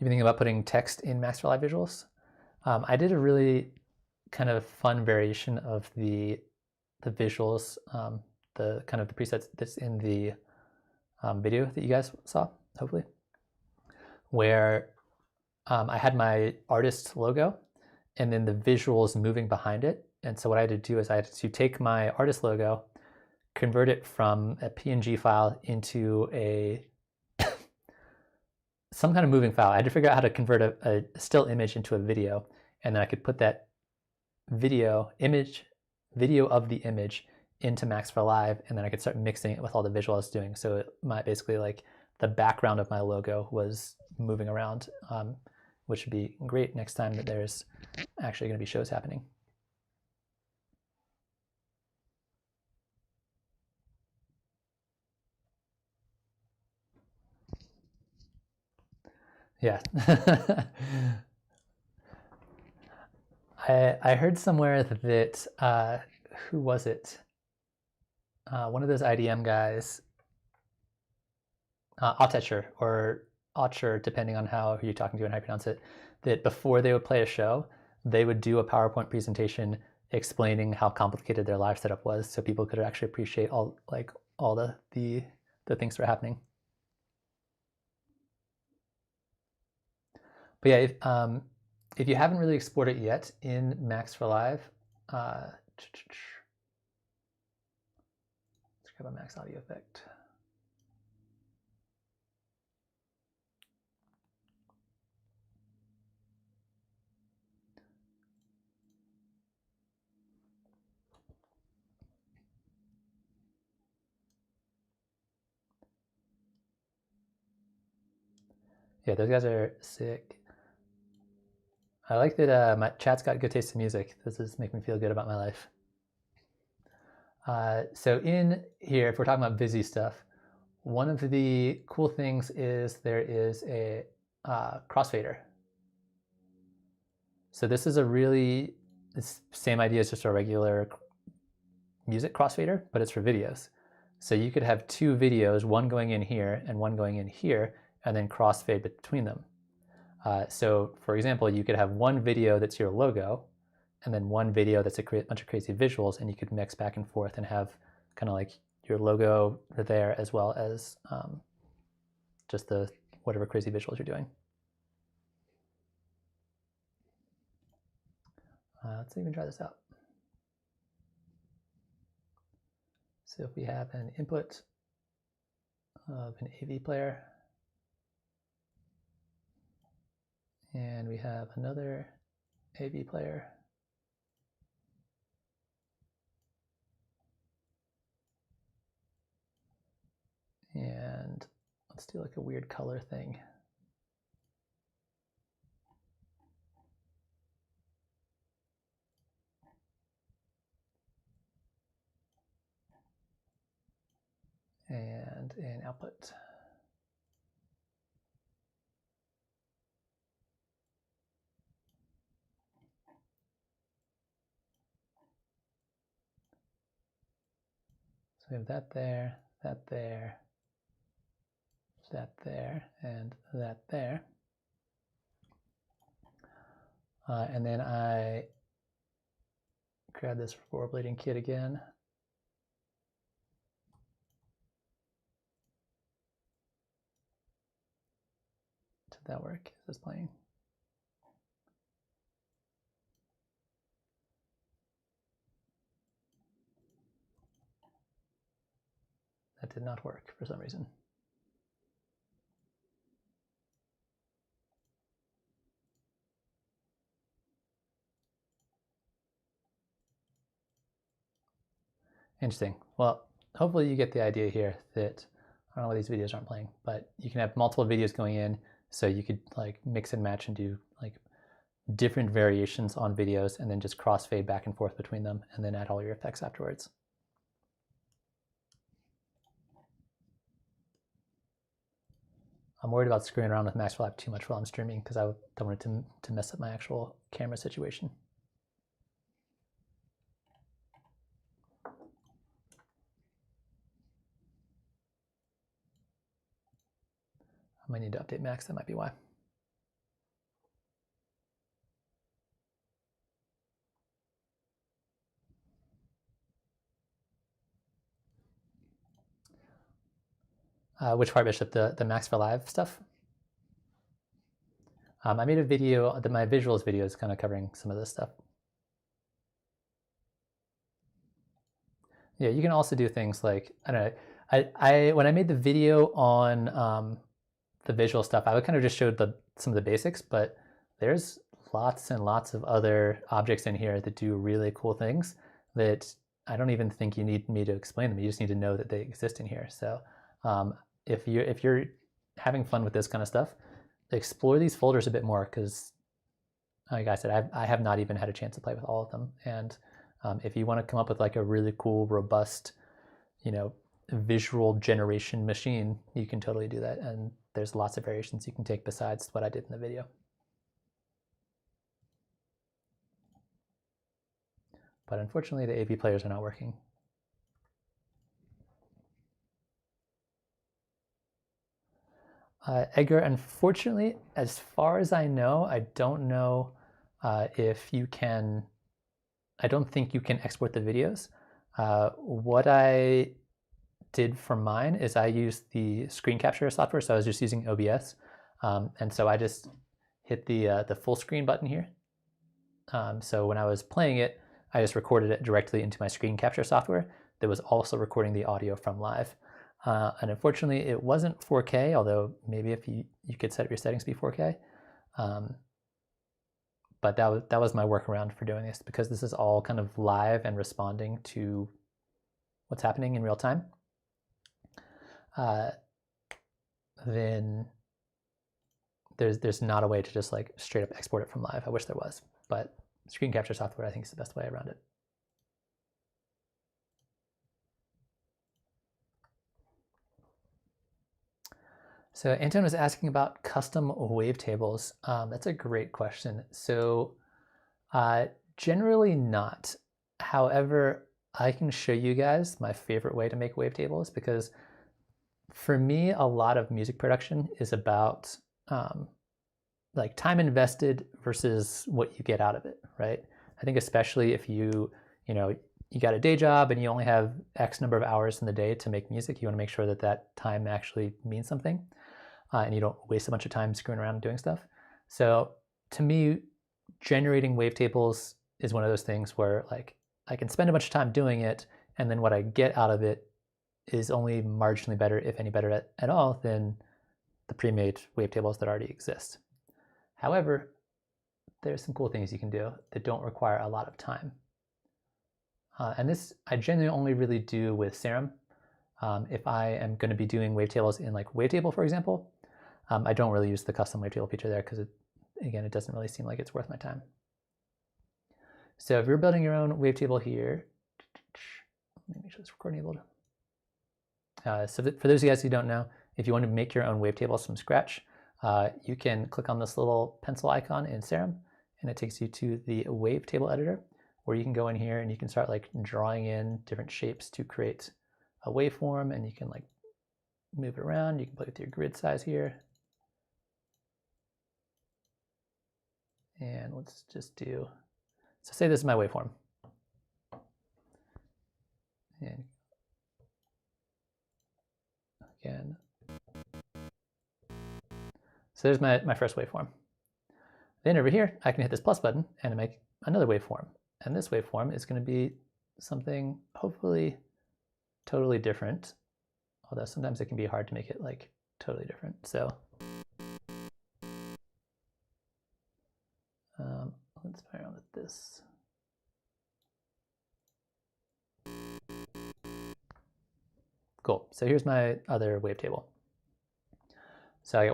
You think about putting text in Max for Live visuals? I did a really kind of fun variation of the visuals, the kind of the presets that's in the video that you guys saw, hopefully, where I had my artist logo and then the visuals moving behind it. And so what I had to do is I had to take my artist logo, convert it from a PNG file into some kind of moving file. I had to figure out how to convert a still image into a video, and then I could put that video of the image into Max for Live, and then I could start mixing it with all the visuals I was doing. So it might basically like the background of my logo was moving around, which would be great next time that there's actually going to be shows happening. Yeah. I heard somewhere that who was it? One of those IDM guys, Autechre or Autechre, depending on who you're talking to and how you pronounce it, that before they would play a show, they would do a PowerPoint presentation explaining how complicated their live setup was, so people could actually appreciate all the things that are happening. But yeah, if you haven't really explored it yet in Max for Live, let's grab a Max audio effect. Yeah, those guys are sick. I like that my chat's got good taste in music. This is making me feel good about my life. So in here, if we're talking about Visi stuff, one of the cool things is there is a crossfader. So this is the same idea as just a regular music crossfader, but it's for videos. So you could have two videos, one going in here and one going in here, and then crossfade between them. So for example, you could have one video that's your logo, and then one video that's a bunch of crazy visuals, and you could mix back and forth and have kind of like your logo there as well as just the whatever crazy visuals you're doing. Let's even try this out. So if we have an input of an AV player, and we have another AV player, and let's do like a weird color thing. And an output. So we have that there, that there, that there, and that there. And then I grab this rollerblading kit again. Did that work? Is this playing? That did not work for some reason. Interesting. Well, hopefully you get the idea here that, I don't know why these videos aren't playing, but you can have multiple videos going in, so you could like mix and match and do like different variations on videos and then just crossfade back and forth between them and then add all your effects afterwards. I'm worried about screwing around with Max for Live too much while I'm streaming because I don't want it to mess up my actual camera situation. I might need to update Max, that might be why. Which part, Bishop? The Max for Live stuff? I made a video, my visuals video is kind of covering some of this stuff. Yeah, you can also do things like, I don't know, when I made the video on the visual stuff, I would kind of just showed some of the basics, but there's lots and lots of other objects in here that do really cool things that I don't even think you need me to explain them. You just need to know that they exist in here. So if you're having fun with this kind of stuff, explore these folders a bit more, because like I said, I have not even had a chance to play with all of them. And if you want to come up with like a really cool, robust, visual generation machine, you can totally do that. And there's lots of variations you can take besides what I did in the video. But unfortunately, the AV players are not working. Edgar, unfortunately, as far as I know, I don't know if you can, I don't think you can export the videos. What I did for mine is I used the screen capture software, so I was just using OBS. And so I just hit the full screen button here. So when I was playing it, I just recorded it directly into my screen capture software that was also recording the audio from live. And unfortunately, it wasn't 4K, although maybe if you could set up your settings to be 4K. But that was my workaround for doing this, because this is all kind of live and responding to what's happening in real time. Then there's not a way to just like straight up export it from live. I wish there was, but screen capture software I think is the best way around it. So Anton was asking about custom wavetables. That's a great question. So generally not. However, I can show you guys my favorite way to make wavetables, because for me, a lot of music production is about like time invested versus what you get out of it, right? I think especially if you got a day job and you only have X number of hours in the day to make music, you want to make sure that that time actually means something, and you don't waste a bunch of time screwing around and doing stuff. So to me, generating wavetables is one of those things where like I can spend a bunch of time doing it, and then what I get out of it is only marginally better, if any better at all, than the pre-made wavetables that already exist. However, there's some cool things you can do that don't require a lot of time. And this I generally only really do with Serum. If I am going to be doing wavetables in like Wavetable, for example, I don't really use the custom wavetable feature there because, again, it doesn't really seem like it's worth my time. So if you're building your own wavetable here, let me make sure this recording enabled. So for those of you guys who don't know, if you want to make your own wavetables from scratch, you can click on this little pencil icon in Serum, and it takes you to the wavetable editor, where you can go in here and you can start like drawing in different shapes to create a waveform, and you can like move it around. You can play with your grid size here. And let's just do, so say this is my waveform. And again, so there's my first waveform. Then over here, I can hit this plus button and make another waveform. And this waveform is going to be something hopefully totally different, although sometimes it can be hard to make it like totally different. So let's play around with this. Cool. So here's my other wavetable. So I got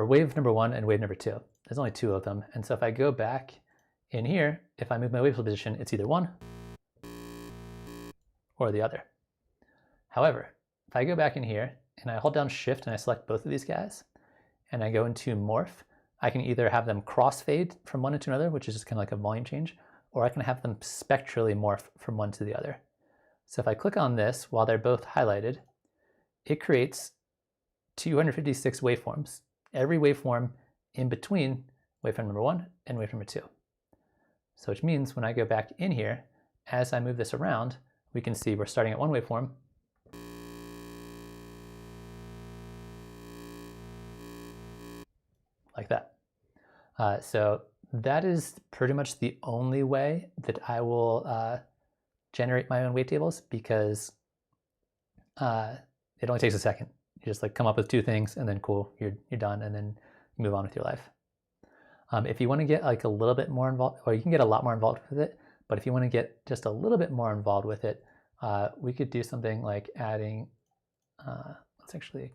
wave number 1 and wave number 2. There's only 2 of them. And so if I go back in here, if I move my wavetable position, it's either one or the other. However, if I go back in here and I hold down Shift and I select both of these guys and I go into morph, I can either have them crossfade from one into another, which is just kind of like a volume change, or I can have them spectrally morph from one to the other. So if I click on this while they're both highlighted, it creates 256 waveforms, every waveform in between waveform number 1 and waveform number 2. So which means when I go back in here, as I move this around, we can see we're starting at one waveform, like that. So that is pretty much the only way that I will generate my own wavetables, because it only takes a second. You just like come up with 2 things and then cool, you're done, and then you move on with your life. If you want to get like a little bit more involved, or you can get a lot more involved with it, but if you want to get just a little bit more involved with it, we could do something like adding, let's actually,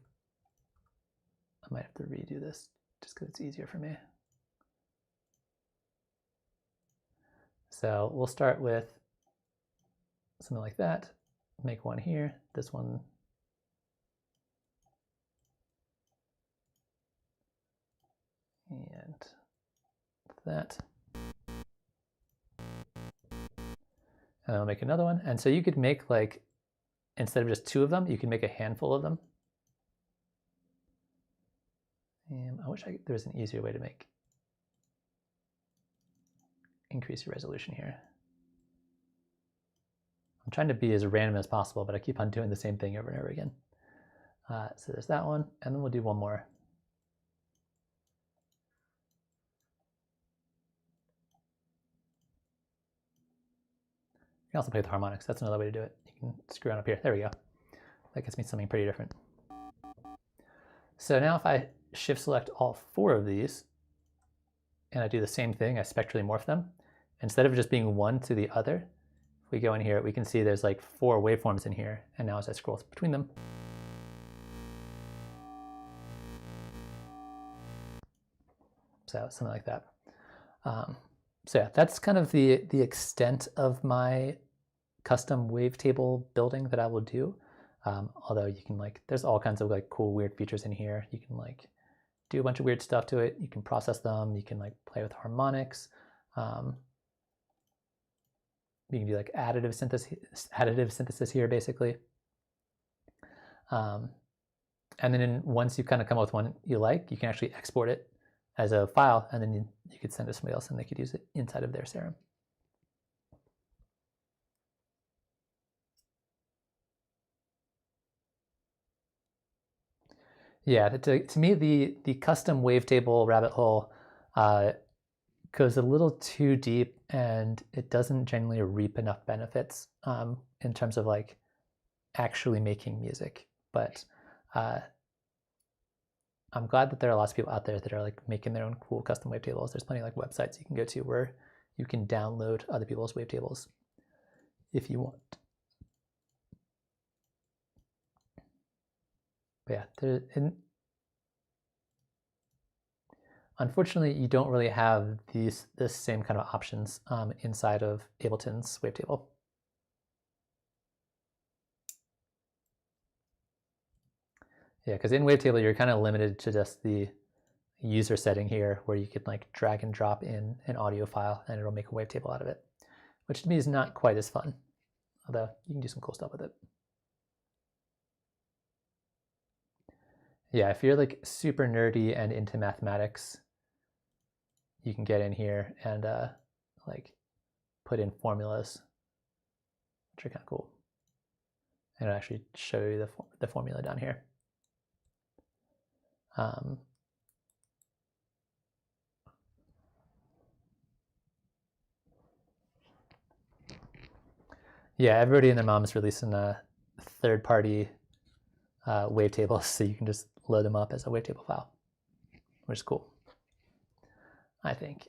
I might have to redo this just because it's easier for me. So we'll start with something like that, make one here, this one, and that. And I'll make another one. And so you could make like, instead of just 2 of them, you can make a handful of them. And I wish there was an easier way to increase your resolution here. I'm trying to be as random as possible, but I keep on doing the same thing over and over again. So there's that one, and then we'll do one more. You can also play with the harmonics. That's another way to do it. You can screw on up here. There we go. That gets me something pretty different. So now if I shift select all 4 of these, and I do the same thing, I spectrally morph them, instead of just being one to the other, if we go in here, we can see there's like 4 waveforms in here, and now as I scroll between them, so something like that. So yeah, that's kind of the extent of my custom wavetable building that I will do. Although you can like, there's all kinds of like cool weird features in here. You can like do a bunch of weird stuff to it. You can process them. You can like play with harmonics. you can do like additive synthesis here, basically. And then once you kind of come up with one you like, you can actually export it as a file, and then you could send it to somebody else and they could use it inside of their serum. Yeah, to me, the custom wavetable rabbit hole goes a little too deep, and it doesn't genuinely reap enough benefits in terms of like actually making music. But I'm glad that there are lots of people out there that are like making their own cool custom wavetables. There's plenty of like websites you can go to where you can download other people's wavetables if you want. But yeah, unfortunately, you don't really have this same kind of options inside of Ableton's wavetable. Yeah, because in wavetable, you're kind of limited to just the user setting here, where you can like drag and drop in an audio file and it'll make a wavetable out of it, which to me is not quite as fun, although you can do some cool stuff with it. Yeah, if you're like super nerdy and into mathematics, you can get in here and like put in formulas, which are kind of cool. And it'll actually show you the formula down here. Yeah, everybody and their mom is releasing a third-party wavetables, so you can just load them up as a wavetable file, which is cool, I think.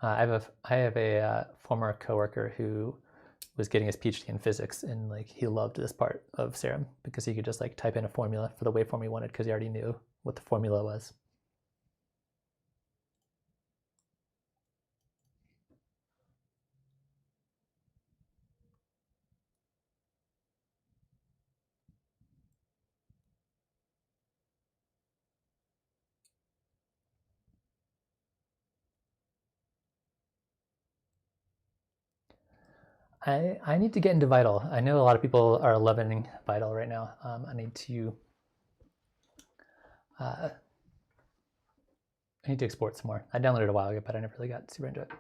I have a former coworker who was getting his PhD in physics, and like he loved this part of Serum because he could just like type in a formula for the waveform he wanted because he already knew what the formula was. I need to get into Vital. I know a lot of people are loving Vital right now. I need to export some more. I downloaded it a while ago, but I never really got super into it.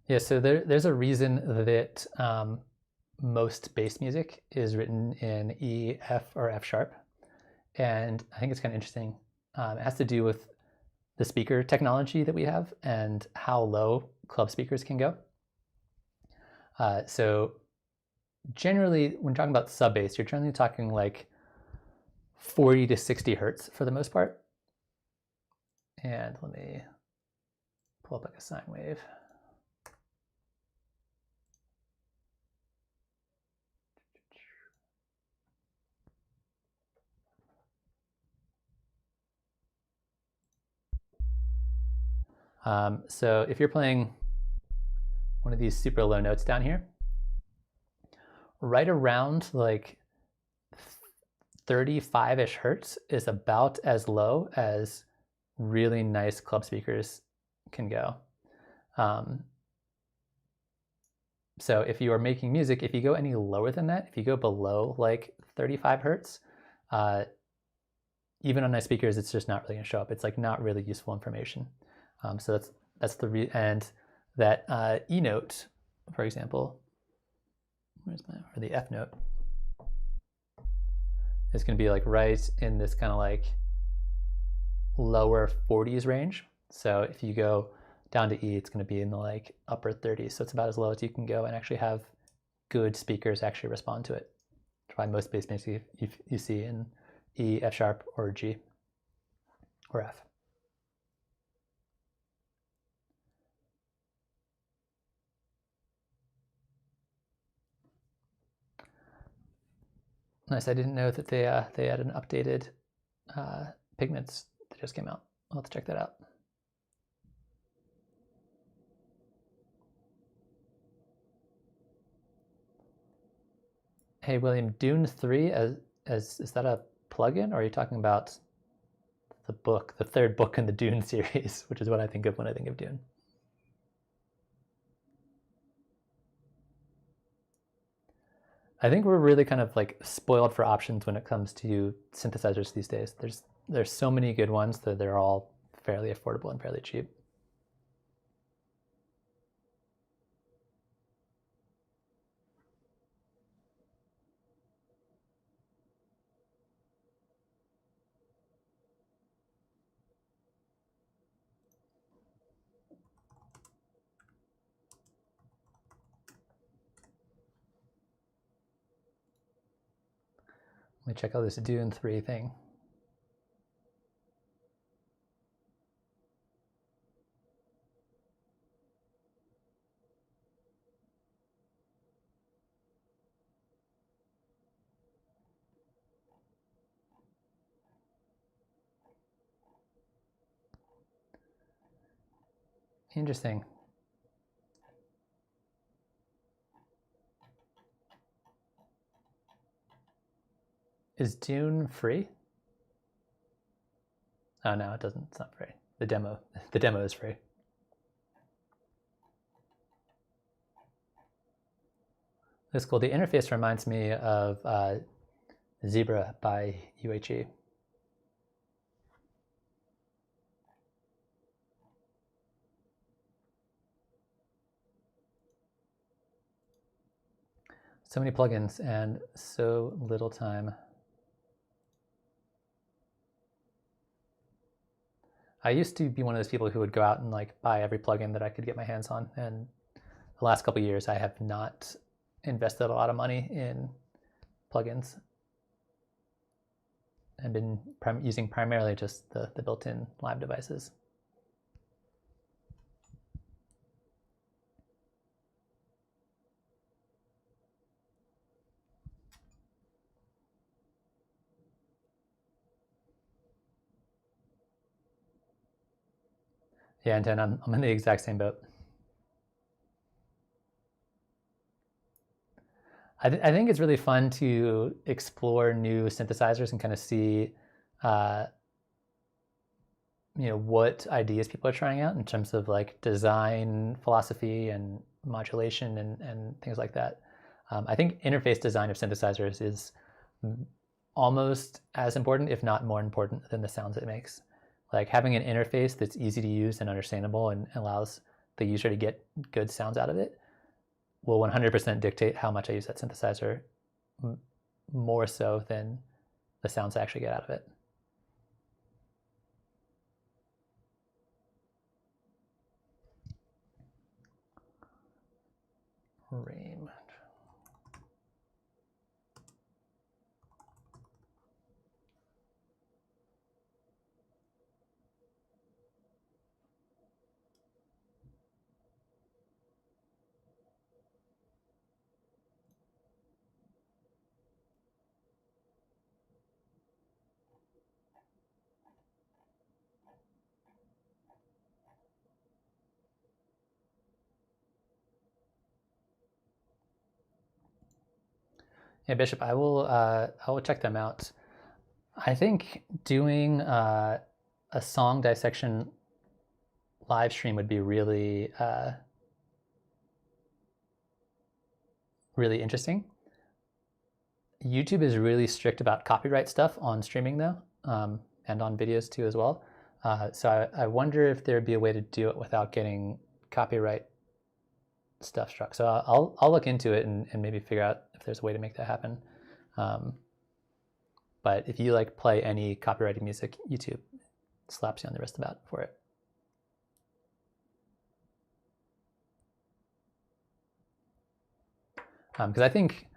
Yeah, so there's a reason that most bass music is written in E, F, or F sharp. And I think it's kind of interesting. It has to do with the speaker technology that we have and how low club speakers can go. So generally, when talking about sub bass, you're generally talking like 40 to 60 hertz for the most part. And let me pull up like a sine wave. So if you're playing one of these super low notes down here, right around like 35-ish hertz is about as low as really nice club speakers can go. So if you are making music, if you go any lower than that, if you go below like 35 hertz, even on nice speakers, it's just not really gonna show up. It's like not really useful information. So that's the and that E note, for example, or the F note, is going to be like right in this kind of like lower 40s range. So if you go down to E, it's going to be in the like upper 30s. So it's about as low as you can go and actually have good speakers actually respond to it. That's why most bass music you see in E, F sharp, or G, or F. Nice. I didn't know that they had an updated pigments that just came out. I'll have to check that out. Hey William, Dune 3 as is that a plugin, or are you talking about the book, the third book in the Dune series, which is what I think of when I think of Dune? I think we're really kind of like spoiled for options when it comes to synthesizers these days. There's so many good ones that they're all fairly affordable and fairly cheap. Let me check out this Dune 3 thing. Interesting. Is Dune free? Oh no, it doesn't. It's not free. The demo is free. That's cool. The interface reminds me of Zebra by UHE. So many plugins and so little time. I used to be one of those people who would go out and like buy every plugin that I could get my hands on, and the last couple of years I have not invested a lot of money in plugins. I've been using primarily just the built-in live devices. Yeah, and then I'm in the exact same boat. I think it's really fun to explore new synthesizers and kind of see, what ideas people are trying out in terms of like design philosophy and modulation and things like that. I think interface design of synthesizers is almost as important, if not more important, than the sounds it makes. Like having an interface that's easy to use and understandable and allows the user to get good sounds out of it will 100% dictate how much I use that synthesizer, more so than the sounds I actually get out of it. Rain. Yeah, Bishop, I will check them out. I think doing a song dissection live stream would be really really interesting. YouTube is really strict about copyright stuff on streaming though, and on videos too as well. So I wonder if there'd be a way to do it without getting copyright stuff struck. So I'll look into it and maybe figure out if there's a way to make that happen. But if you like play any copyrighted music, YouTube slaps you on the wrist about for it. Because I think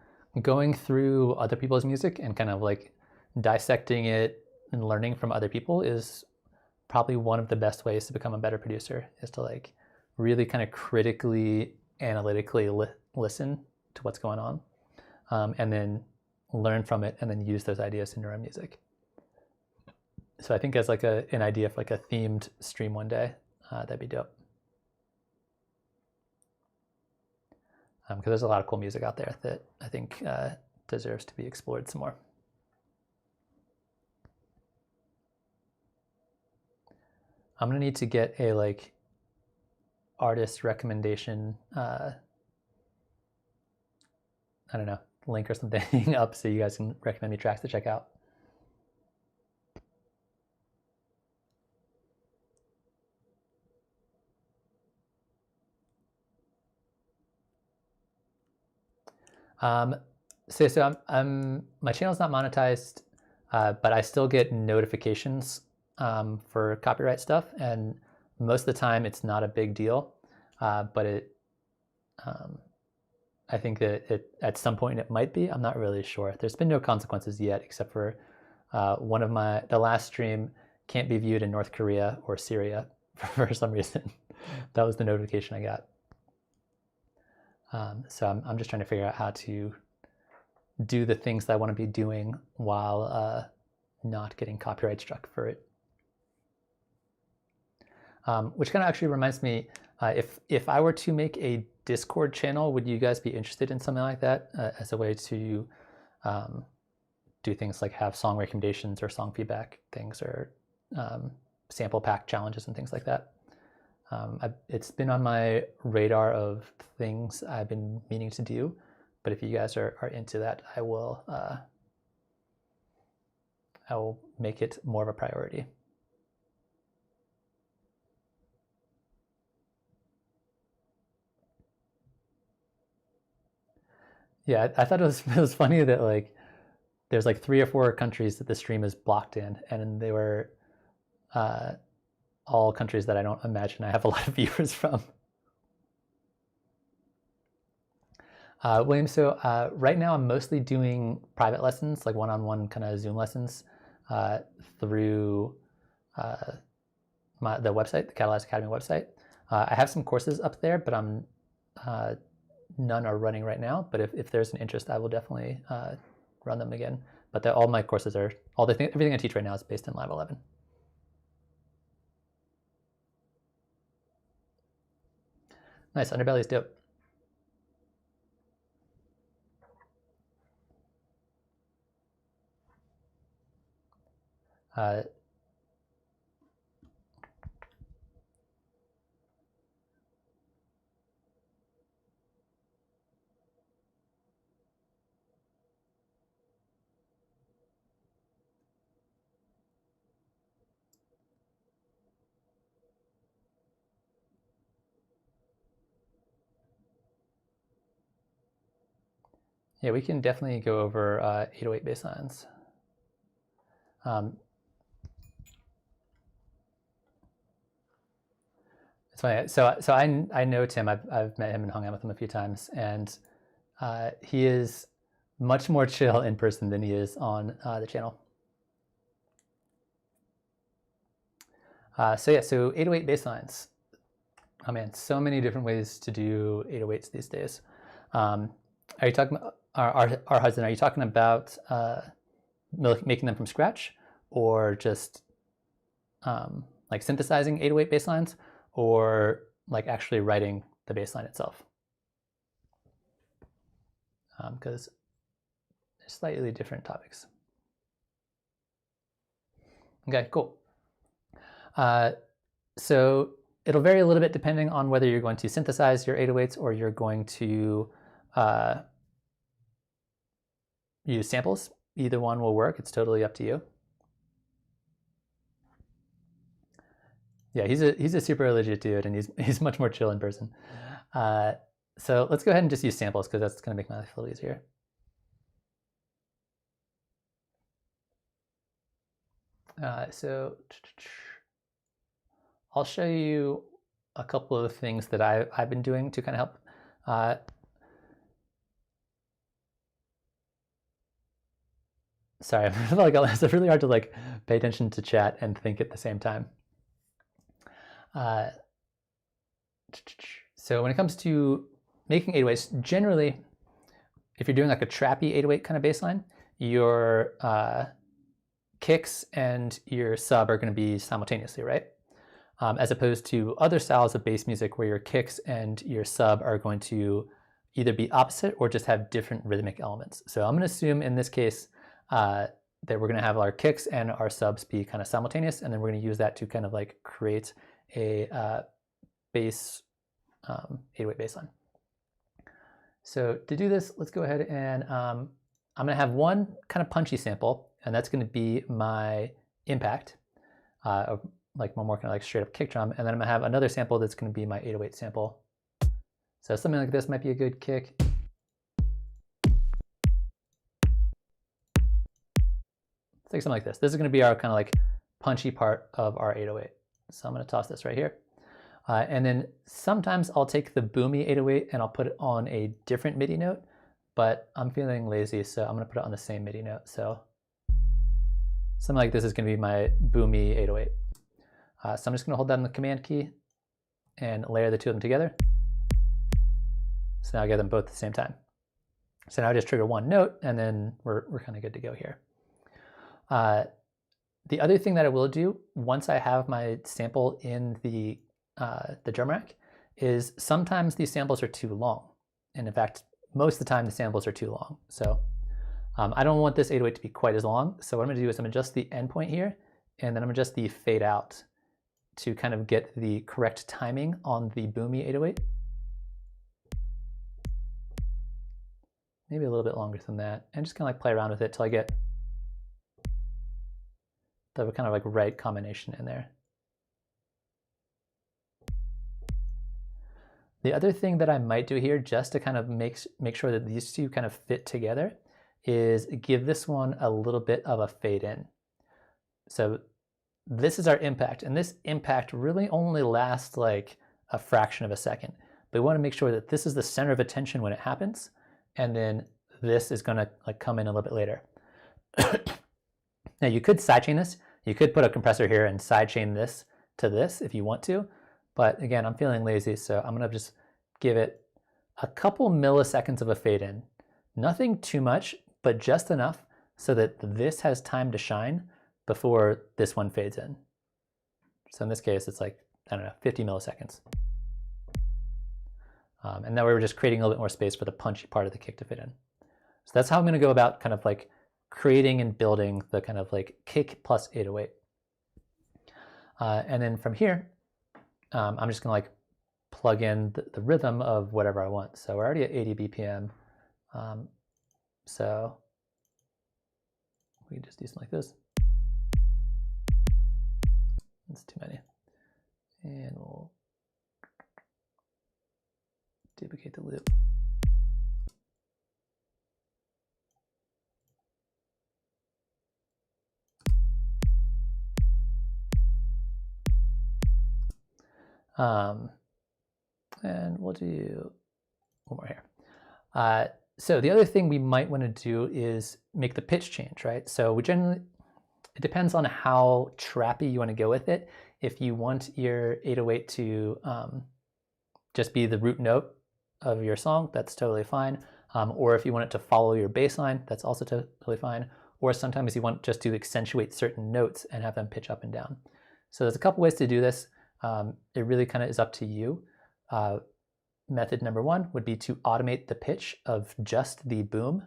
going through other people's music and kind of like dissecting it and learning from other people is probably one of the best ways to become a better producer, is to like really kind of critically, analytically listen to what's going on, and then learn from it and then use those ideas in your own music. So I think as like an idea of like a themed stream one day, that'd be dope. Because there's a lot of cool music out there that I think deserves to be explored some more. I'm gonna need to get a like artist recommendation, I don't know, link or something up so you guys can recommend me tracks to check out. So I'm my channel's not monetized, but I still get notifications for copyright stuff, and most of the time it's not a big deal, but it I think that at some point it might be. I'm not really sure. There's been no consequences yet, except for the last stream can't be viewed in North Korea or Syria for some reason. That was the notification I got. So I'm just trying to figure out how to do the things that I want to be doing while not getting copyright struck for it. Which kind of actually reminds me, if I were to make a Discord channel, would you guys be interested in something like that as a way to do things like have song recommendations or song feedback things, or sample pack challenges and things like that? It's been on my radar of things I've been meaning to do, but if you guys are into that, I will make it more of a priority. Yeah, I thought it was funny that like there's like 3 or 4 countries that the stream is blocked in, and they were all countries that I don't imagine I have a lot of viewers from. William, so right now I'm mostly doing private lessons, like one-on-one kind of Zoom lessons through the website, the Catalyst Academy website. I have some courses up there, but none are running right now. But if there's an interest, I will definitely run them again. But all my courses are, everything I teach right now is based in Live 11. Nice, Underbelly's dope. Yeah, we can definitely go over 808 bass lines. It's funny. So I know Tim. I've met him and hung out with him a few times, and he is much more chill in person than he is on the channel. So 808 bass lines. Oh man, so many different ways to do 808s these days. Are you talking about our husband? Are you talking about making them from scratch, or just like synthesizing 808 bass lines, or like actually writing the bass line itself? Because they're slightly different topics. Okay, cool. So it'll vary a little bit depending on whether you're going to synthesize your 808s or you're going to use samples. Either one will work. It's totally up to you. Yeah, he's a super legit dude, and he's much more chill in person. So let's go ahead and just use samples, because that's going to make my life a little easier. So I'll show you a couple of things that I've been doing to kind of help. Sorry, I feel like it's really hard to like pay attention to chat and think at the same time. So when it comes to making 808s, generally, if you're doing like a trappy 808 kind of bass line, you're kicks and your sub are going to be simultaneously, right? As opposed to other styles of bass music where your kicks and your sub are going to either be opposite or just have different rhythmic elements. So I'm going to assume in this case that we're going to have our kicks and our subs be kind of simultaneous, and then we're going to use that to kind of like create a bass 808 bass line. So to do this, let's go ahead and I'm going to have one kind of punchy sample, and that's going to be my impact, like one more kind of like straight up kick drum, and then I'm going to have another sample that's going to be my 808 sample. So something like this might be a good kick. Let's take something like this. This is going to be our kind of like punchy part of our 808. So I'm going to toss this right here. And then sometimes I'll take the boomy 808 and I'll put it on a different MIDI note, but I'm feeling lazy, so I'm going to put it on the same MIDI note. So something like this is going to be my boomy 808. So I'm just going to hold down the command key and layer the two of them together. So now I get them both at the same time. So now I just trigger one note, and then we're kind of good to go here. The other thing that I will do once I have my sample in the drum rack is sometimes these samples are too long. And in fact, most of the time the samples are too long. So I don't want this 808 to be quite as long. So what I'm going to do is I'm going to adjust the endpoint here, and then I'm going to adjust the fade out to kind of get the correct timing on the boomy 808. Maybe a little bit longer than that, and just kind of like play around with it till I get the kind of like right combination in there. The other thing that I might do here, just to kind of make sure that these two kind of fit together, is give this one a little bit of a fade in. So this is our impact, and this impact really only lasts like a fraction of a second. But we want to make sure that this is the center of attention when it happens, and then this is going to like come in a little bit later. Now you could sidechain this. You could put a compressor here and sidechain this to this if you want to, but again, I'm feeling lazy, so I'm going to just give it a couple milliseconds of a fade in. Nothing too much, but just enough so that this has time to shine before this one fades in. So in this case, it's like, I don't know, 50 milliseconds. And now we're just creating a little bit more space for the punchy part of the kick to fit in. So that's how I'm going to go about kind of like creating and building the kind of like kick plus 808. And then from here, I'm just going to like plug in the rhythm of whatever I want. So we're already at 80 BPM. So we can just do something like this. That's too many. And we'll duplicate the loop. And we'll do one more here. So the other thing we might want to do is make the pitch change, right? So we generally, it depends on how trappy you want to go with it. If you want your 808 to just be the root note of your song, that's totally fine. Or if you want it to follow your bass line, that's also totally fine. Or sometimes you want just to accentuate certain notes and have them pitch up and down. So there's a couple ways to do this. It really kind of is up to you. Method number one would be to automate the pitch of just the boom.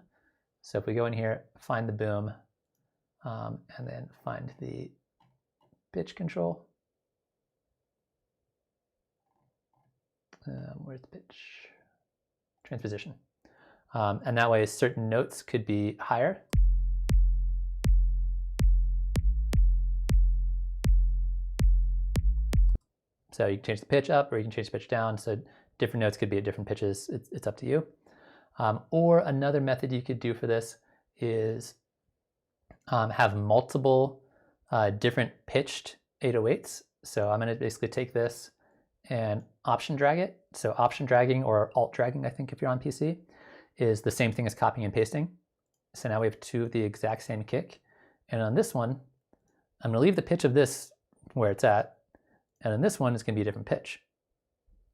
So if we go in here, find the boom, and then find the pitch control. Where's the pitch? Transposition. And that way certain notes could be higher. So you can change the pitch up or you can change the pitch down. So different notes could be at different pitches. It's up to you. Or another method you could do for this is have multiple different pitched 808s. So I'm going to basically take this and option drag it. So option dragging or alt dragging, I think if you're on PC, is the same thing as copying and pasting. So now we have two of the exact same kick. And on this one, I'm going to leave the pitch of this where it's at. And then this one is going to be a different pitch.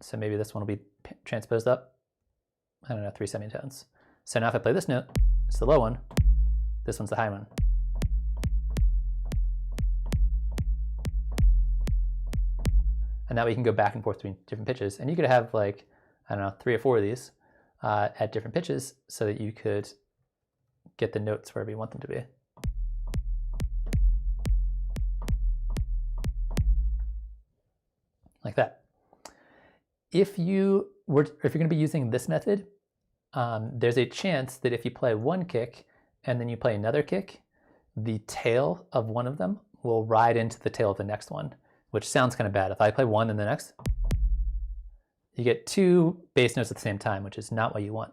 So maybe this one will be transposed up, I don't know, 3 semitones. So now if I play this note, it's the low one. This one's the high one. And that way you can go back and forth between different pitches. And you could have like, I don't know, 3 or 4 of these at different pitches so that you could get the notes wherever you want them to be. Like that. If you're going to be using this method, there's a chance that if you play one kick and then you play another kick, the tail of one of them will ride into the tail of the next one, which sounds kind of bad. If I play one and the next, you get 2 bass notes at the same time, which is not what you want.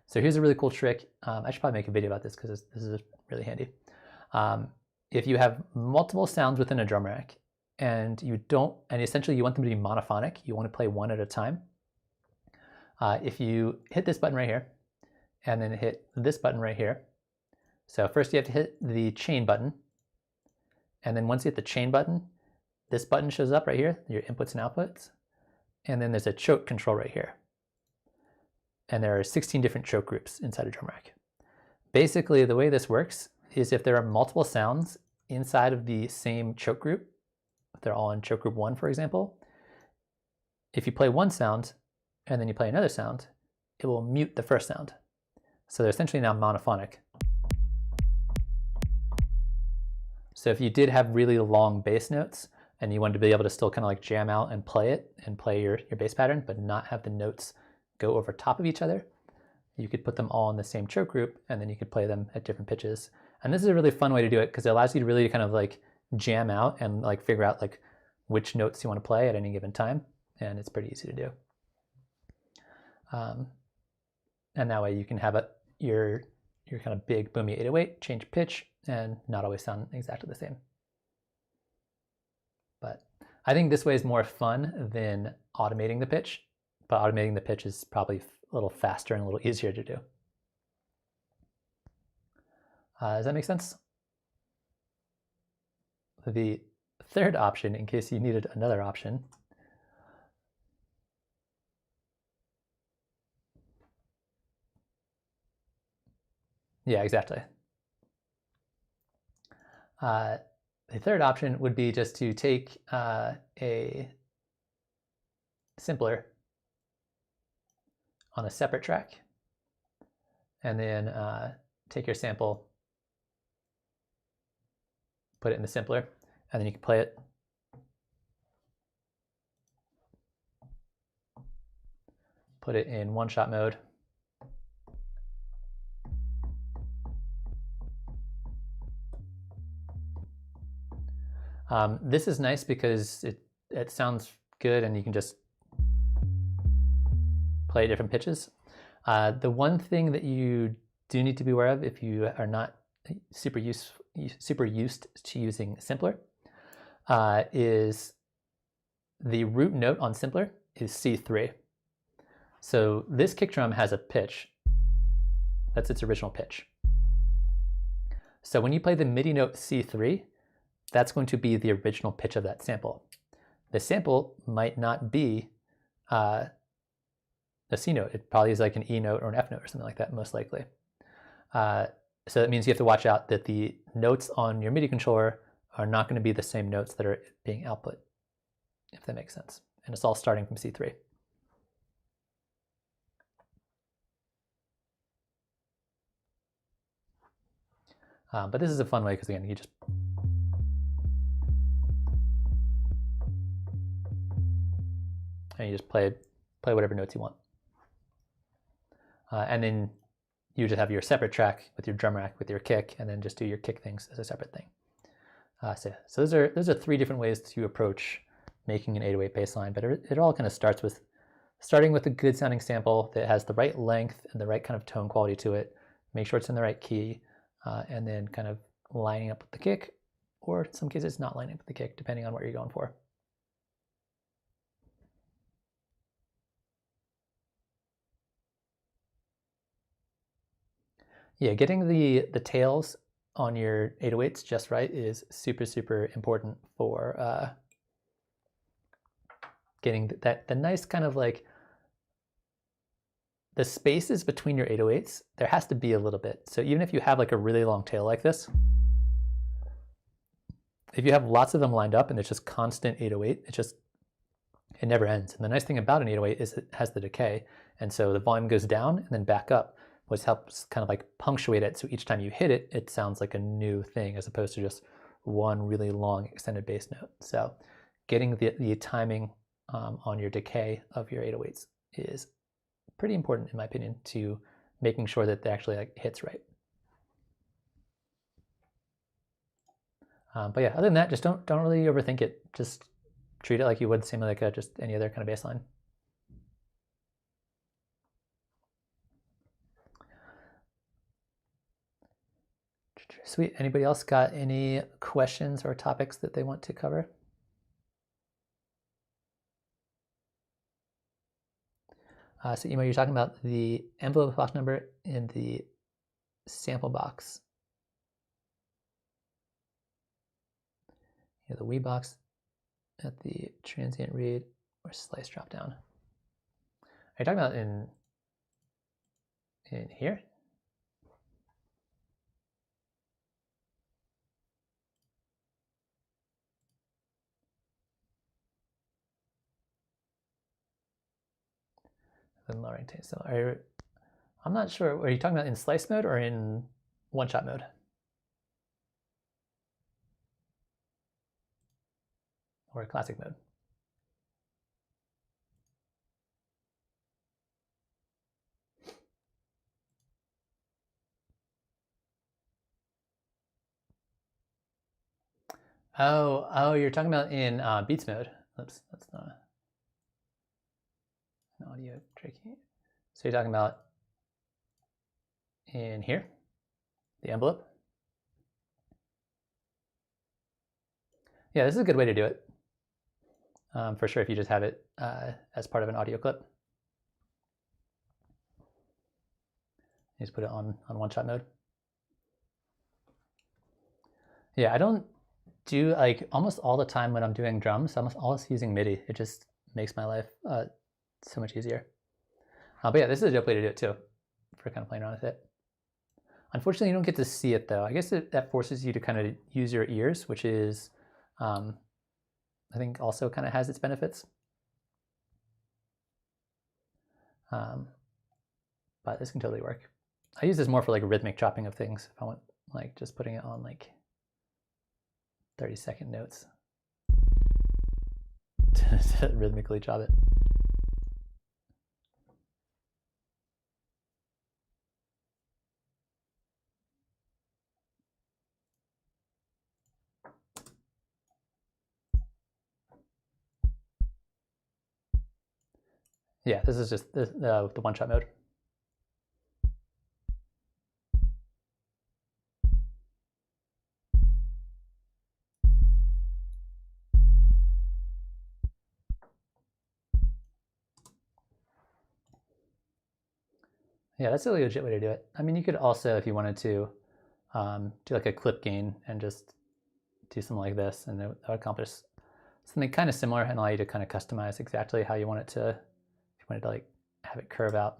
So here's a really cool trick. I should probably make a video about this because this is really handy. If you have multiple sounds within a drum rack and essentially you want them to be monophonic, you want to play one at a time. If you hit this button right here and then hit this button right here. So first you have to hit the chain button. And then once you hit the chain button, this button shows up right here, your inputs and outputs. And then there's a choke control right here. And there are 16 different choke groups inside a drum rack. Basically, the way this works is if there are multiple sounds inside of the same choke group, if they're all in choke group 1, for example, if you play one sound and then you play another sound, it will mute the first sound. So they're essentially now monophonic. So if you did have really long bass notes and you wanted to be able to still kind of like jam out and play your bass pattern, but not have the notes go over top of each other, you could put them all in the same choke group and then you could play them at different pitches. And this is a really fun way to do it because it allows you to really kind of like jam out and like figure out like which notes you want to play at any given time. And it's pretty easy to do. And that way you can have your kind of big boomy 808 change pitch and not always sound exactly the same. But I think this way is more fun than automating the pitch, but automating the pitch is probably a little faster and a little easier to do. Does that make sense? The third option, in case you needed another option, yeah, exactly. The third option would be just to take a simpler on a separate track and then take your sample, put it in the simpler, and then you can play it. Put it in one-shot mode. This is nice because it sounds good and you can just play different pitches. The one thing that you do need to be aware of if you are not super used to using simpler is the root note on simpler is C3. So this kick drum has a pitch. That's its original pitch. So when you play the MIDI note C3, that's going to be the original pitch of that sample. The sample might not be a C note. It probably is like an E note or an F note or something like that, most likely. So that means you have to watch out that the notes on your MIDI controller are not going to be the same notes that are being output, if that makes sense. And it's all starting from C3. But this is a fun way because, again, you just play whatever notes you want. And then you just have your separate track with your drum rack, with your kick, and then just do your kick things as a separate thing. So those are 3 different ways to approach making an 808 bass line, but it all kind of starting with a good sounding sample that has the right length and the right kind of tone quality to it. Make sure it's in the right key, and then kind of lining up with the kick, or in some cases not lining up with the kick, depending on what you're going for. Yeah, getting the tails on your 808s just right is super, super important for getting the nice kind of like the spaces between your 808s, there has to be a little bit. So even if you have like a really long tail like this, if you have lots of them lined up and it's just constant 808, it never ends. And the nice thing about an 808 is it has the decay. And so the volume goes down and then back up, which helps kind of like punctuate it. So each time you hit it, it sounds like a new thing as opposed to just one really long extended bass note. So getting the timing on your decay of your 808s is pretty important, in my opinion, to making sure that they actually like hits right. But yeah, other than that, just don't really overthink it. Just treat it like you would same like just any other kind of bass line. Sweet. Anybody else got any questions or topics that they want to cover? So Emo, you're talking about the envelope box number in the sample box. Yeah, the Wii box at the transient read or slice drop down. Are you talking about in here? Then lowering taste. So I'm not sure. Are you talking about in slice mode or in one-shot mode? Or classic mode? Oh, you're talking about in Beats mode. Oops, that's not an audio tricky. So you're talking about in here, the envelope. Yeah, this is a good way to do it. For sure, if you just have it as part of an audio clip. You just put it on one-shot mode. Yeah, I don't do, like, almost all the time when I'm doing drums, I'm always using MIDI. It just makes my life so much easier. But yeah, this is a dope way to do it too, for kind of playing around with it. Unfortunately, you don't get to see it though. I guess that forces you to kind of use your ears, which is, I think also kind of has its benefits. But this can totally work. I use this more for like rhythmic chopping of things. If I want like just putting it on like 30-second notes to rhythmically chop it. Yeah, this is just the one-shot mode. Yeah, that's a really legit way to do it. I mean, you could also, if you wanted to, do like a clip gain and just do something like this, and that would accomplish something kind of similar and allow you to kind of customize exactly how you want it to, if you wanted to like have it curve out.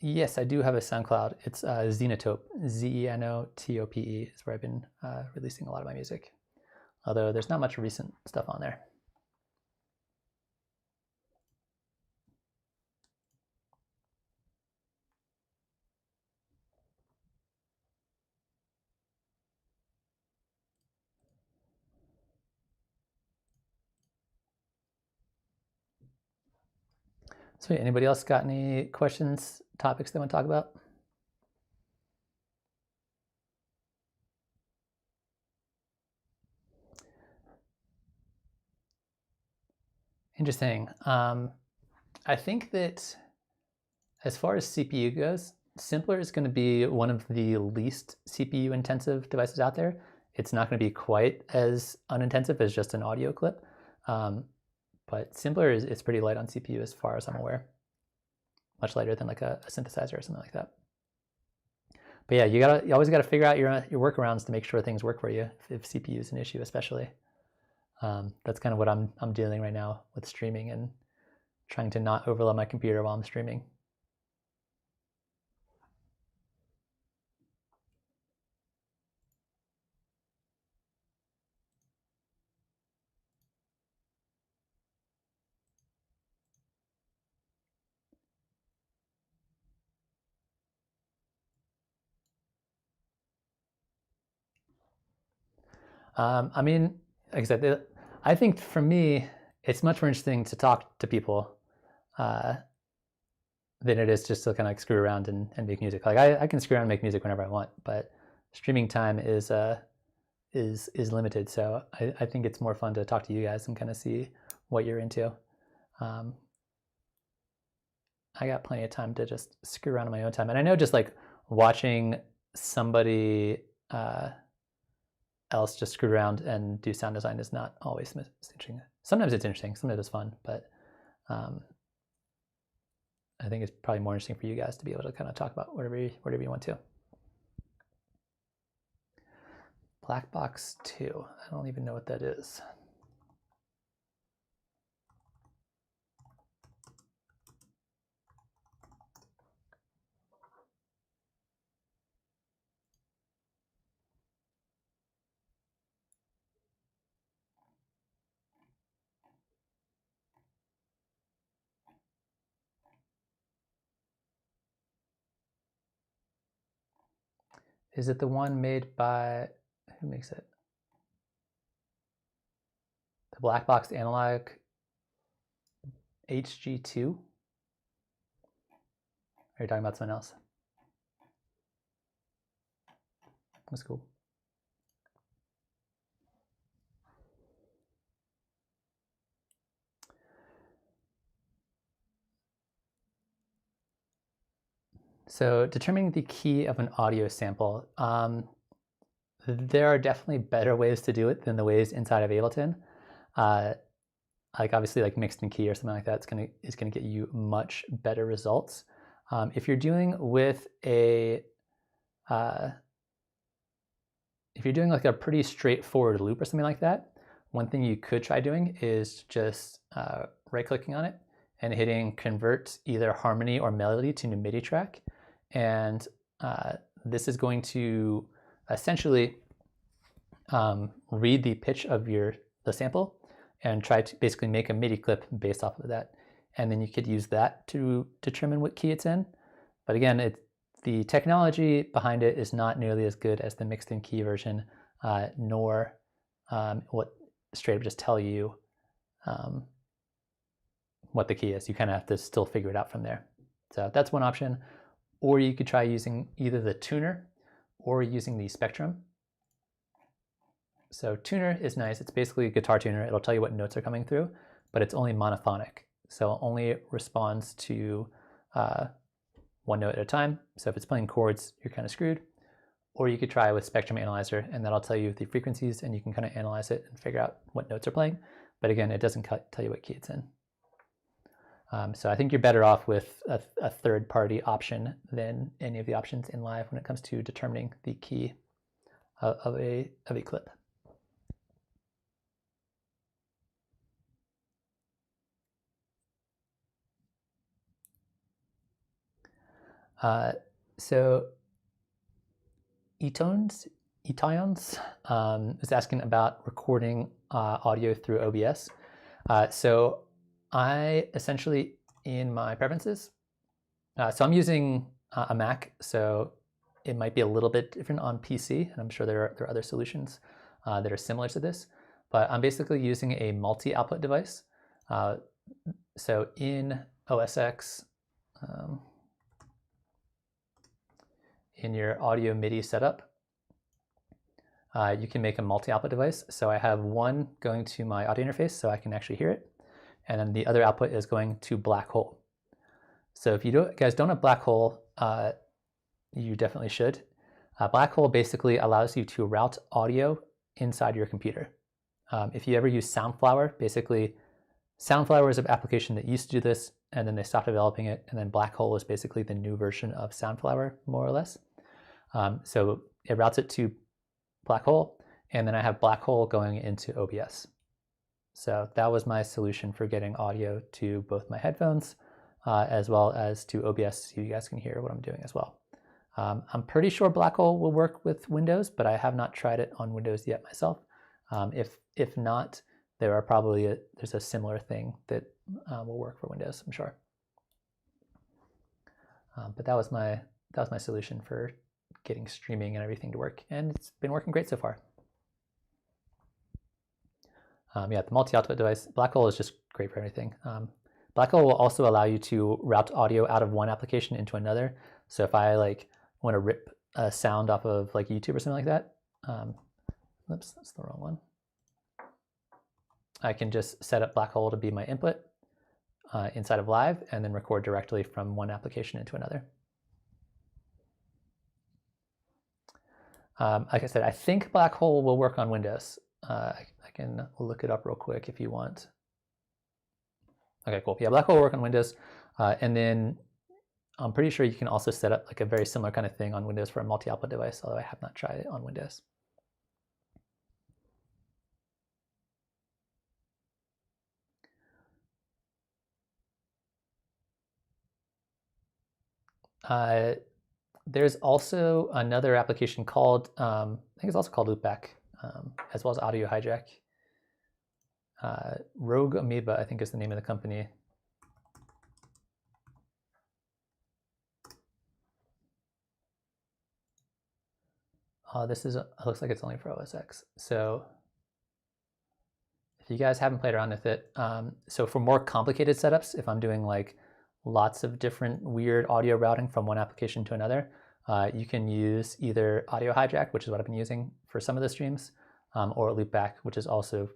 Yes, I do have a SoundCloud. It's Xenotope, Zenotope is where I've been releasing a lot of my music. Although there's not much recent stuff on there. Sweet. Anybody else got any questions, topics they want to talk about? Interesting. I think that as far as CPU goes, Simpler is going to be one of the least CPU intensive devices out there. It's not going to be quite as unintensive as just an audio clip. But Simpler is pretty light on CPU as far as I'm aware. Much lighter than like a synthesizer or something like that. But yeah, you always gotta figure out your workarounds to make sure things work for you if CPU is an issue, especially. That's kind of what I'm dealing right now with streaming and trying to not overload my computer while I'm streaming. I mean, like I said, I think for me, it's much more interesting to talk to people than it is just to kind of like screw around and make music. Like I can screw around and make music whenever I want, but streaming time is limited. So I think it's more fun to talk to you guys and kind of see what you're into. I got plenty of time to just screw around on my own time. And I know just like watching somebody else just screw around and do sound design is not always interesting. Sometimes it's interesting, sometimes it's fun, but I think it's probably more interesting for you guys to be able to kind of talk about whatever you want to. Black Box 2, I don't even know what that is. Is it the one made by, who makes it? The Black Box Analog HG2? Are you talking about something else? That's cool. So determining the key of an audio sample. There are definitely better ways to do it than the ways inside of Ableton. Like obviously like mixed in key or something like that is gonna get you much better results. If you're dealing with if you're doing like a pretty straightforward loop or something like that, one thing you could try doing is just right-clicking on it and hitting convert either harmony or melody to new MIDI track. And this is going to essentially read the pitch of the sample and try to basically make a MIDI clip based off of that. And then you could use that to determine what key it's in. But again, the technology behind it is not nearly as good as the mixed in key version, nor what straight up just tell you what the key is. You kind of have to still figure it out from there. So that's one option. Or you could try using either the tuner or using the spectrum. So tuner is nice. It's basically a guitar tuner. It'll tell you what notes are coming through, but it's only monophonic. So it only responds to one note at a time. So if it's playing chords, you're kind of screwed. Or you could try with Spectrum Analyzer, and that'll tell you the frequencies, and you can kind of analyze it and figure out what notes are playing. But again, it doesn't tell you what key it's in. So I think you're better off with a third-party option than any of the options in Live when it comes to determining the key of a clip. So Etions is asking about recording audio through OBS. So I essentially, in my preferences, so I'm using a Mac, so it might be a little bit different on PC, and I'm sure there are other solutions that are similar to this, but I'm basically using a multi-output device. So in OS X, in your audio MIDI setup, you can make a multi-output device. So I have one going to my audio interface so I can actually hear it, and then the other output is going to Black Hole. So if you guys don't have Black Hole, you definitely should. Black Hole basically allows you to route audio inside your computer. If you ever use Soundflower, basically Soundflower is an application that used to do this, and then they stopped developing it, and then Black Hole is basically the new version of Soundflower, more or less. So it routes it to Black Hole, and then I have Black Hole going into OBS. So that was my solution for getting audio to both my headphones as well as to OBS, so you guys can hear what I'm doing as well. I'm pretty sure Black Hole will work with Windows, but I have not tried it on Windows yet myself. If not, there are probably there's a similar thing that will work for Windows, I'm sure. But that was my solution for getting streaming and everything to work, and it's been working great so far. Yeah, the multi-output device, Black Hole is just great for everything. Black Hole will also allow you to route audio out of one application into another. So if I want to rip a sound off of YouTube or something like that, oops, that's the wrong one. I can just set up Black Hole to be my input inside of Live and then record directly from one application into another. Like I said, I think Black Hole will work on Windows. I can look it up real quick if you want. Okay, cool. Yeah, Black Hole will work on Windows. And then I'm pretty sure you can also set up a very similar kind of thing on Windows for a multi-output device, although I have not tried it on Windows. There's also another application called, I think it's also called Loopback, as well as Audio Hijack. Rogue Amoeba, I think, is the name of the company. This is, looks like it's only for OS X. So if you guys haven't played around with it, so for more complicated setups, if I'm doing lots of different weird audio routing from one application to another, you can use either Audio Hijack, which is what I've been using for some of the streams, or Loopback, which is also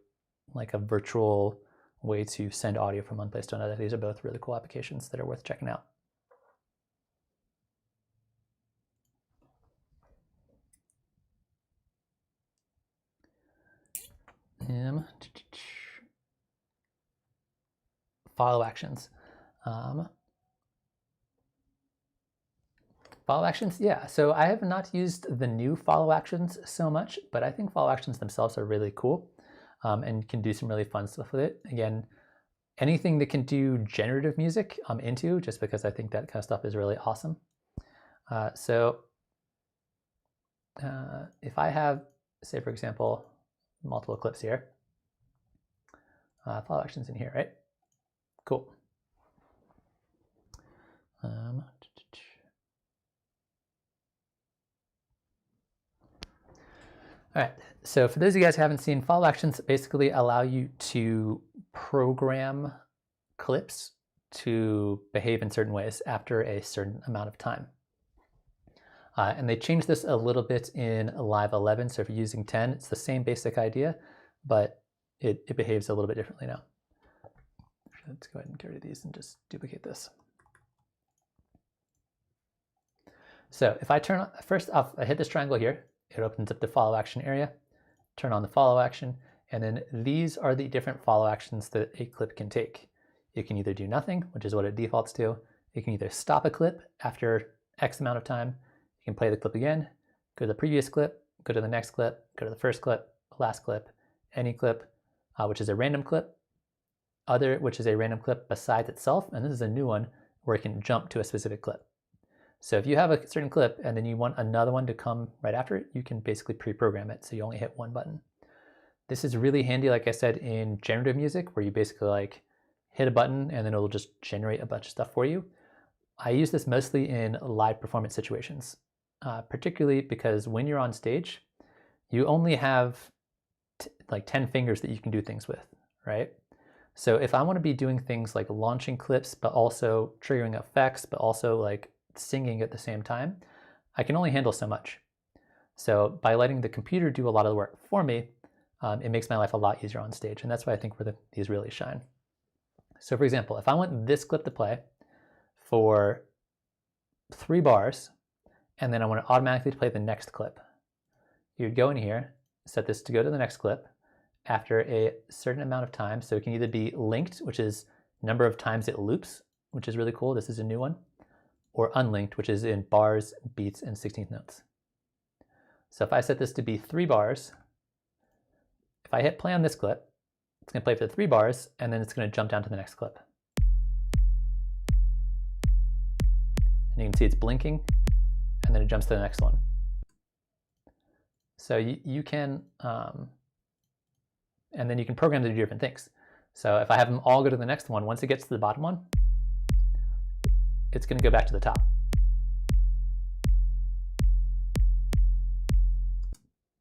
a virtual way to send audio from one place to another. These are both really cool applications that are worth checking out. Follow actions. Follow actions, yeah. So I have not used the new follow actions so much, but I think follow actions themselves are really cool and can do some really fun stuff with it. Again, anything that can do generative music, I'm into, just because I think that kind of stuff is really awesome. If I have, say for example, multiple clips here, follow actions in here, right? Cool. All right, so for those of you guys who haven't seen, follow actions basically allow you to program clips to behave in certain ways after a certain amount of time. And they changed this a little bit in Live 11, so if you're using 10, it's the same basic idea, but it behaves a little bit differently now. Let's go ahead and get rid of these and just duplicate this. So if I turn on, first off, I hit this triangle here, it opens up the follow action area, turn on the follow action, and then these are the different follow actions that a clip can take. You can either do nothing, which is what it defaults to. You can either stop a clip after X amount of time. You can play the clip again, go to the previous clip, go to the next clip, go to the first clip, last clip, any clip, which is a random clip, other, which is a random clip besides itself, and this is a new one where it can jump to a specific clip. So if you have a certain clip and then you want another one to come right after it, you can basically pre-program it, so you only hit one button. This is really handy, like I said, in generative music, where you basically hit a button and then it'll just generate a bunch of stuff for you. I use this mostly in live performance situations, particularly because when you're on stage, you only have 10 fingers that you can do things with, right? So if I want to be doing things like launching clips, but also triggering effects, but also singing at the same time, I can only handle so much. So by letting the computer do a lot of the work for me, it makes my life a lot easier on stage, and that's why I think where these really shine. So for example, if I want this clip to play for 3 bars, and then I want to automatically play the next clip, you'd go in here, set this to go to the next clip after a certain amount of time. So it can either be linked, which is number of times it loops, which is really cool. This is a new one. Or unlinked, which is in bars, beats, and 16th notes. So if I set this to be 3 bars, if I hit play on this clip, It's going to play for the 3 bars, and then it's going to jump down to the next clip. And you can see it's blinking, and then it jumps to the next one. So you can, and then you can program to do different things. So if I have them all go to the next one, once it gets to the bottom one, it's going to go back to the top.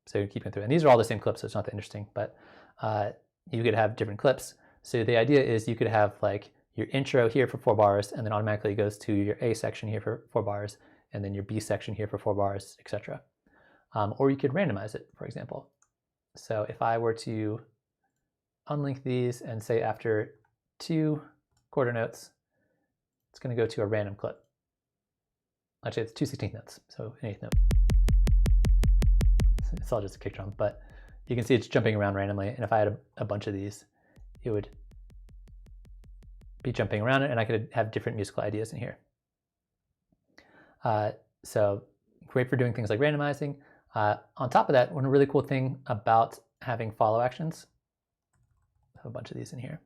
So you keep going through. And these are all the same clips, so it's not that interesting, but you could have different clips. So the idea is you could have like your intro here for 4 bars, and then automatically it goes to your A section here for 4 bars, and then your B section here for 4 bars, etc. Or you could randomize it, for example. So if I were to unlink these and say after 2 quarter notes, it's going to go to a random clip. Actually, it's 2 16th notes, so an 8th note. It's all just a kick drum, but you can see it's jumping around randomly. And if I had a bunch of these, it would be jumping around, and I could have different musical ideas in here. So great for doing things like randomizing. On top of that, one really cool thing about having follow actions, I have a bunch of these in here.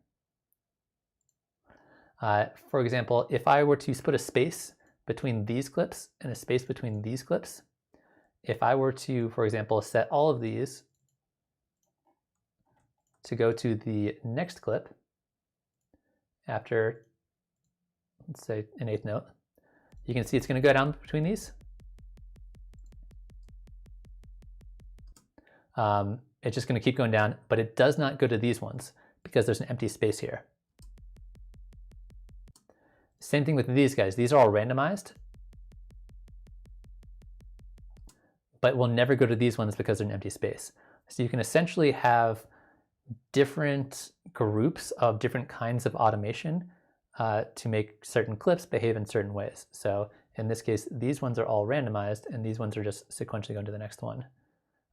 For example, if I were to put a space between these clips and a space between these clips, if I were to, for example, set all of these to go to the next clip after, let's say, an 8th note, you can see it's going to go down between these. It's just going to keep going down, but it does not go to these ones because there's an empty space here. Same thing with these guys. These are all randomized, but will never go to these ones because there's an empty space. So you can essentially have different groups of different kinds of automation to make certain clips behave in certain ways. So in this case, these ones are all randomized, and these ones are just sequentially going to the next one.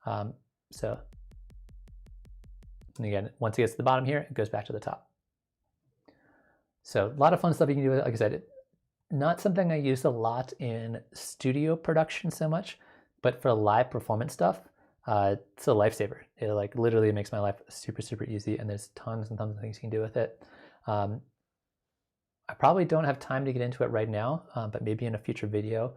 And again, once it gets to the bottom here, it goes back to the top. So a lot of fun stuff you can do with it. Like I said, not something I use a lot in studio production so much, but for live performance stuff, it's a lifesaver. It like literally makes my life super, super easy, and there's tons and tons of things you can do with it. I probably don't have time to get into it right now, but maybe in a future video.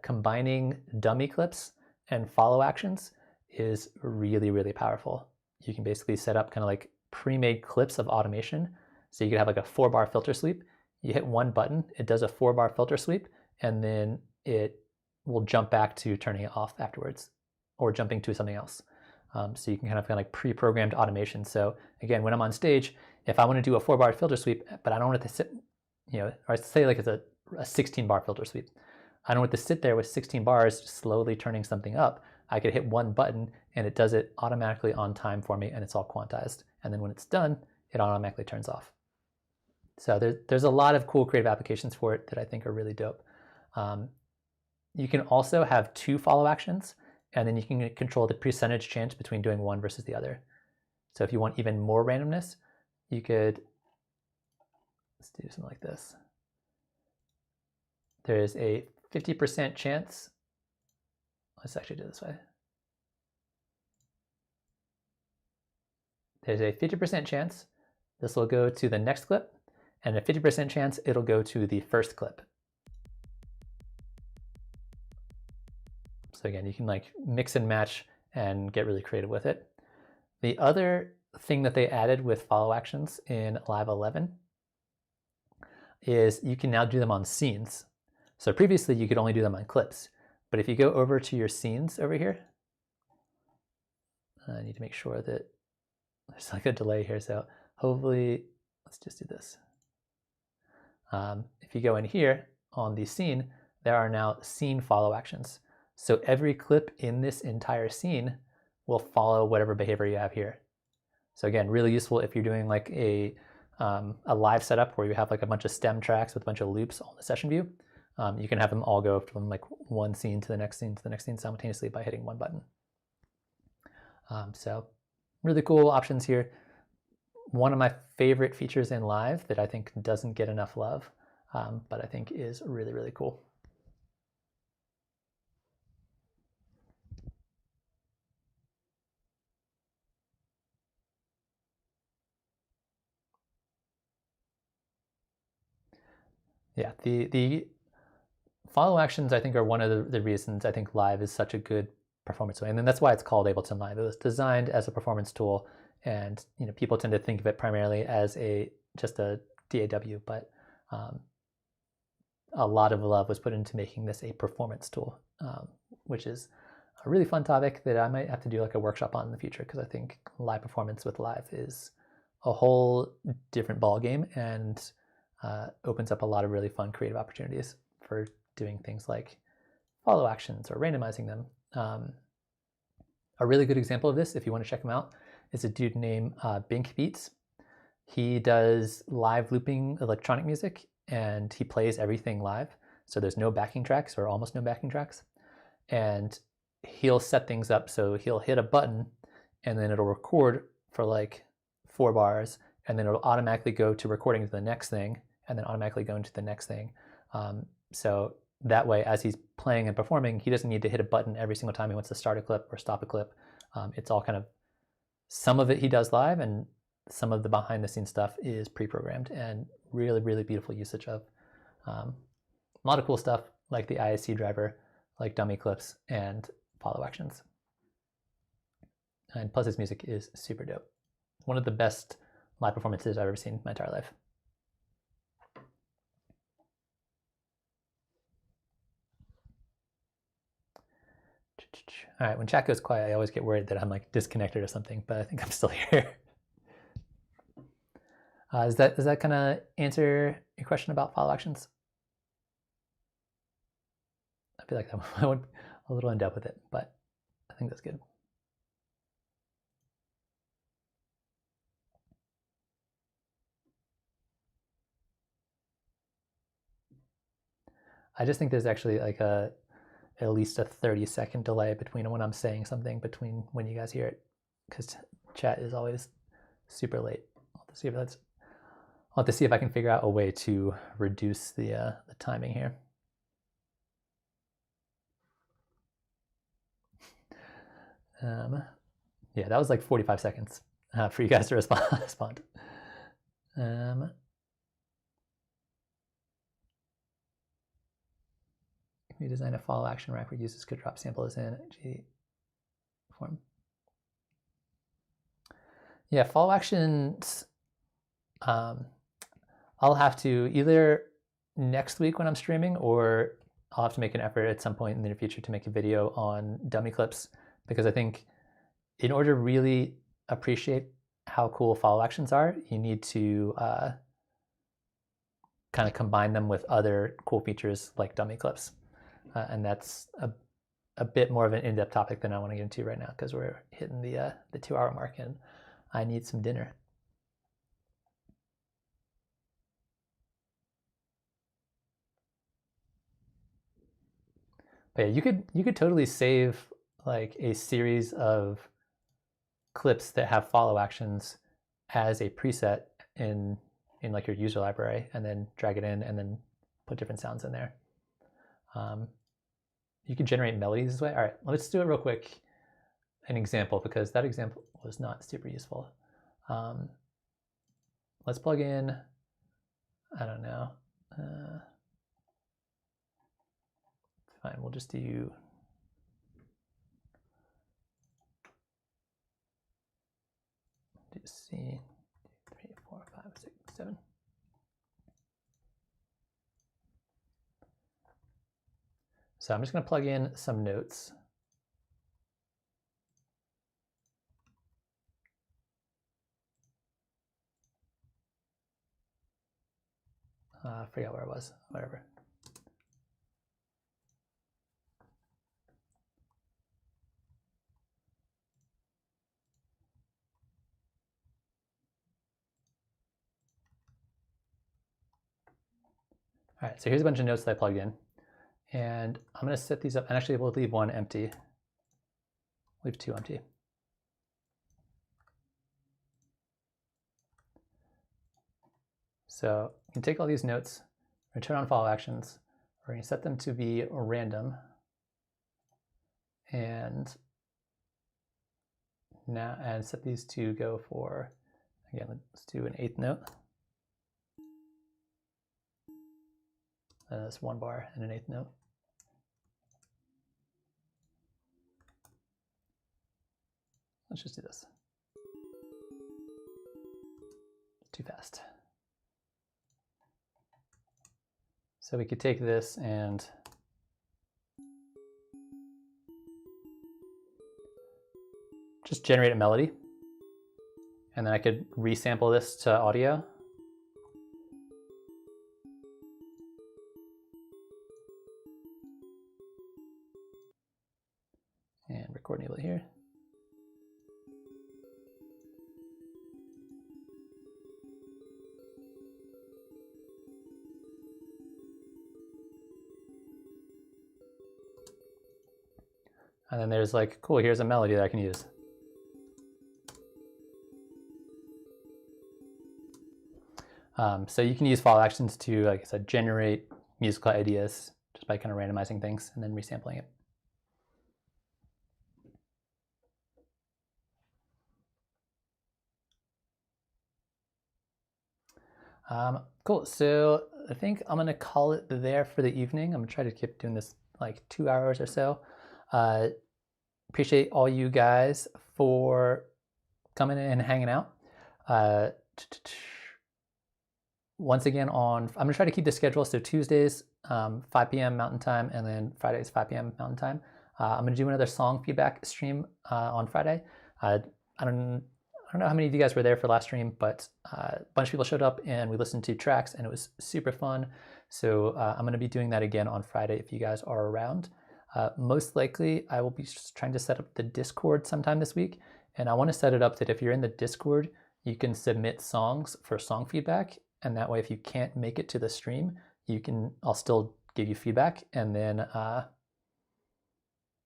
Combining dummy clips and follow actions is really, really powerful. You can basically set up kind of like pre-made clips of automation. So you could have like a 4-bar filter sweep. You hit one button, it does a 4-bar filter sweep, and then it will jump back to turning it off afterwards, or jumping to something else. So you can kind of like pre-programmed automation. So again, when I'm on stage, if I want to do a 4-bar filter sweep, but I don't want it to sit, or say like it's a 16-bar filter sweep. I don't want it to sit there with 16 bars slowly turning something up. I could hit one button and it does it automatically on time for me, and it's all quantized. And then when it's done, it automatically turns off. So there's a lot of cool creative applications for it that I think are really dope. You can also have 2 follow actions, and then you can control the percentage chance between doing one versus the other. So if you want even more randomness, you could, let's do something like this. There's a 50% chance. Let's actually do it this way. There's a 50% chance this will go to the next clip, and a 50% chance it'll go to the first clip. So again, you can like mix and match and get really creative with it. The other thing that they added with follow actions in Live 11 is you can now do them on scenes. So previously you could only do them on clips, but if you go over to your scenes over here, I need to make sure that there's like a delay here. So hopefully, let's just do this. If you go in here on the scene, there are now scene follow actions. So every clip in this entire scene will follow whatever behavior you have here. So again, really useful if you're doing like a live setup where you have like a bunch of stem tracks with a bunch of loops on the session view. You can have them all go from like one scene to the next scene to the next scene simultaneously by hitting one button. So really cool options here. One of my favorite features in Live that I think doesn't get enough love, but I think is really, really cool. Yeah, the follow actions I think are one of the reasons I think Live is such a good performance tool, and then that's why it's called Ableton Live. It was designed as a performance tool, and people tend to think of it primarily as just a DAW, but a lot of love was put into making this a performance tool, which is a really fun topic that I might have to do like a workshop on in the future, because I think live performance with Live is a whole different ball game and opens up a lot of really fun creative opportunities for doing things like follow actions or randomizing them. A really good example of this, if you want to check him out, is a dude named Bink Beats. He does live looping electronic music, and he plays everything live. So there's no backing tracks, or almost no backing tracks. And he'll set things up so he'll hit a button and then it'll record for like 4 bars, and then it'll automatically go to recording to the next thing, and then automatically go into the next thing. So that way, as he's playing and performing, he doesn't need to hit a button every single time he wants to start a clip or stop a clip. It's all kind of, some of it he does live, and some of the behind the scenes stuff is pre-programmed, and really, really beautiful usage of a lot of cool stuff like the ISC driver, like dummy clips and follow actions. And plus his music is super dope. One of the best live performances I've ever seen in my entire life. All right, when chat goes quiet, I always get worried that I'm like disconnected or something, but I think I'm still here. Does that kind of answer your question about follow actions? I feel like I went a little in depth with it, but I think that's good. I just think there's actually like at least a 30-second delay between when I'm saying something between when you guys hear it, because chat is always super late. I'll have to see if I can figure out a way to reduce the timing here. Yeah, that was like 45 seconds for you guys to respond. We design a follow action rack where users could drop samples in G form. Yeah, follow actions. I'll have to either next week when I'm streaming, or I'll have to make an effort at some point in the near future to make a video on dummy clips, because I think in order to really appreciate how cool follow actions are, you need to kind of combine them with other cool features like dummy clips. And that's a bit more of an in-depth topic than I want to get into right now, because we're hitting the 2-hour mark and I need some dinner. But yeah, you could totally save like a series of clips that have follow actions as a preset in like your user library, and then drag it in and then put different sounds in there. You can generate melodies this way. All right, let's do it real quick. An example, because that example was not super useful. Let's plug in, I don't know. Fine, we'll just do C, 3, 4, 5, 6, 7. So I'm just going to plug in some notes. I forgot where I was, whatever. All right, so here's a bunch of notes that I plugged in. And I'm going to set these up, and actually we'll leave one empty. Leave 2 empty. So you can take all these notes, return on follow actions. We're going to set them to be random. And now, and set these to go for, again, let's do an 8th note. That's 1 bar and an 8th note. Let's just do this. Too fast. So we could take this and just generate a melody. And then I could resample this to audio. And record enable it here. And then there's like, cool, here's a melody that I can use. So you can use follow actions to, like I said, generate musical ideas just by kind of randomizing things and then resampling it. Cool, so I think I'm gonna call it there for the evening. I'm gonna try to keep doing this like 2 hours or so. Appreciate all you guys for coming in and hanging out. Once again, I'm gonna try to keep the schedule, so Tuesdays 5 p.m. Mountain Time, and then Fridays 5 p.m. Mountain Time. I'm gonna do another song feedback stream on Friday. I don't know how many of you guys were there for last stream, but a bunch of people showed up and we listened to tracks and it was super fun. So I'm gonna be doing that again on Friday if you guys are around. Most likely I will be trying to set up the Discord sometime this week. And I wanna set it up that if you're in the Discord, you can submit songs for song feedback. And that way, if you can't make it to the stream, I'll still give you feedback. And then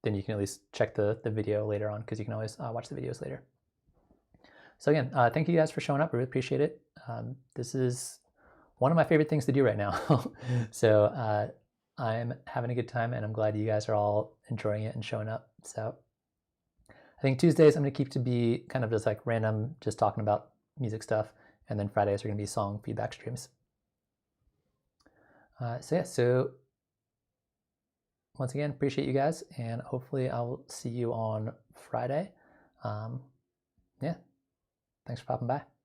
you can at least check the video later on, because you can always watch the videos later. So again, thank you guys for showing up. I really appreciate it. This is one of my favorite things to do right now. So I'm having a good time and I'm glad you guys are all enjoying it and showing up. So I think Tuesdays I'm gonna keep to be kind of just like random, just talking about music stuff. And then Fridays are gonna be song feedback streams. So yeah, so once again, appreciate you guys and hopefully I'll see you on Friday. Yeah. Thanks for popping by.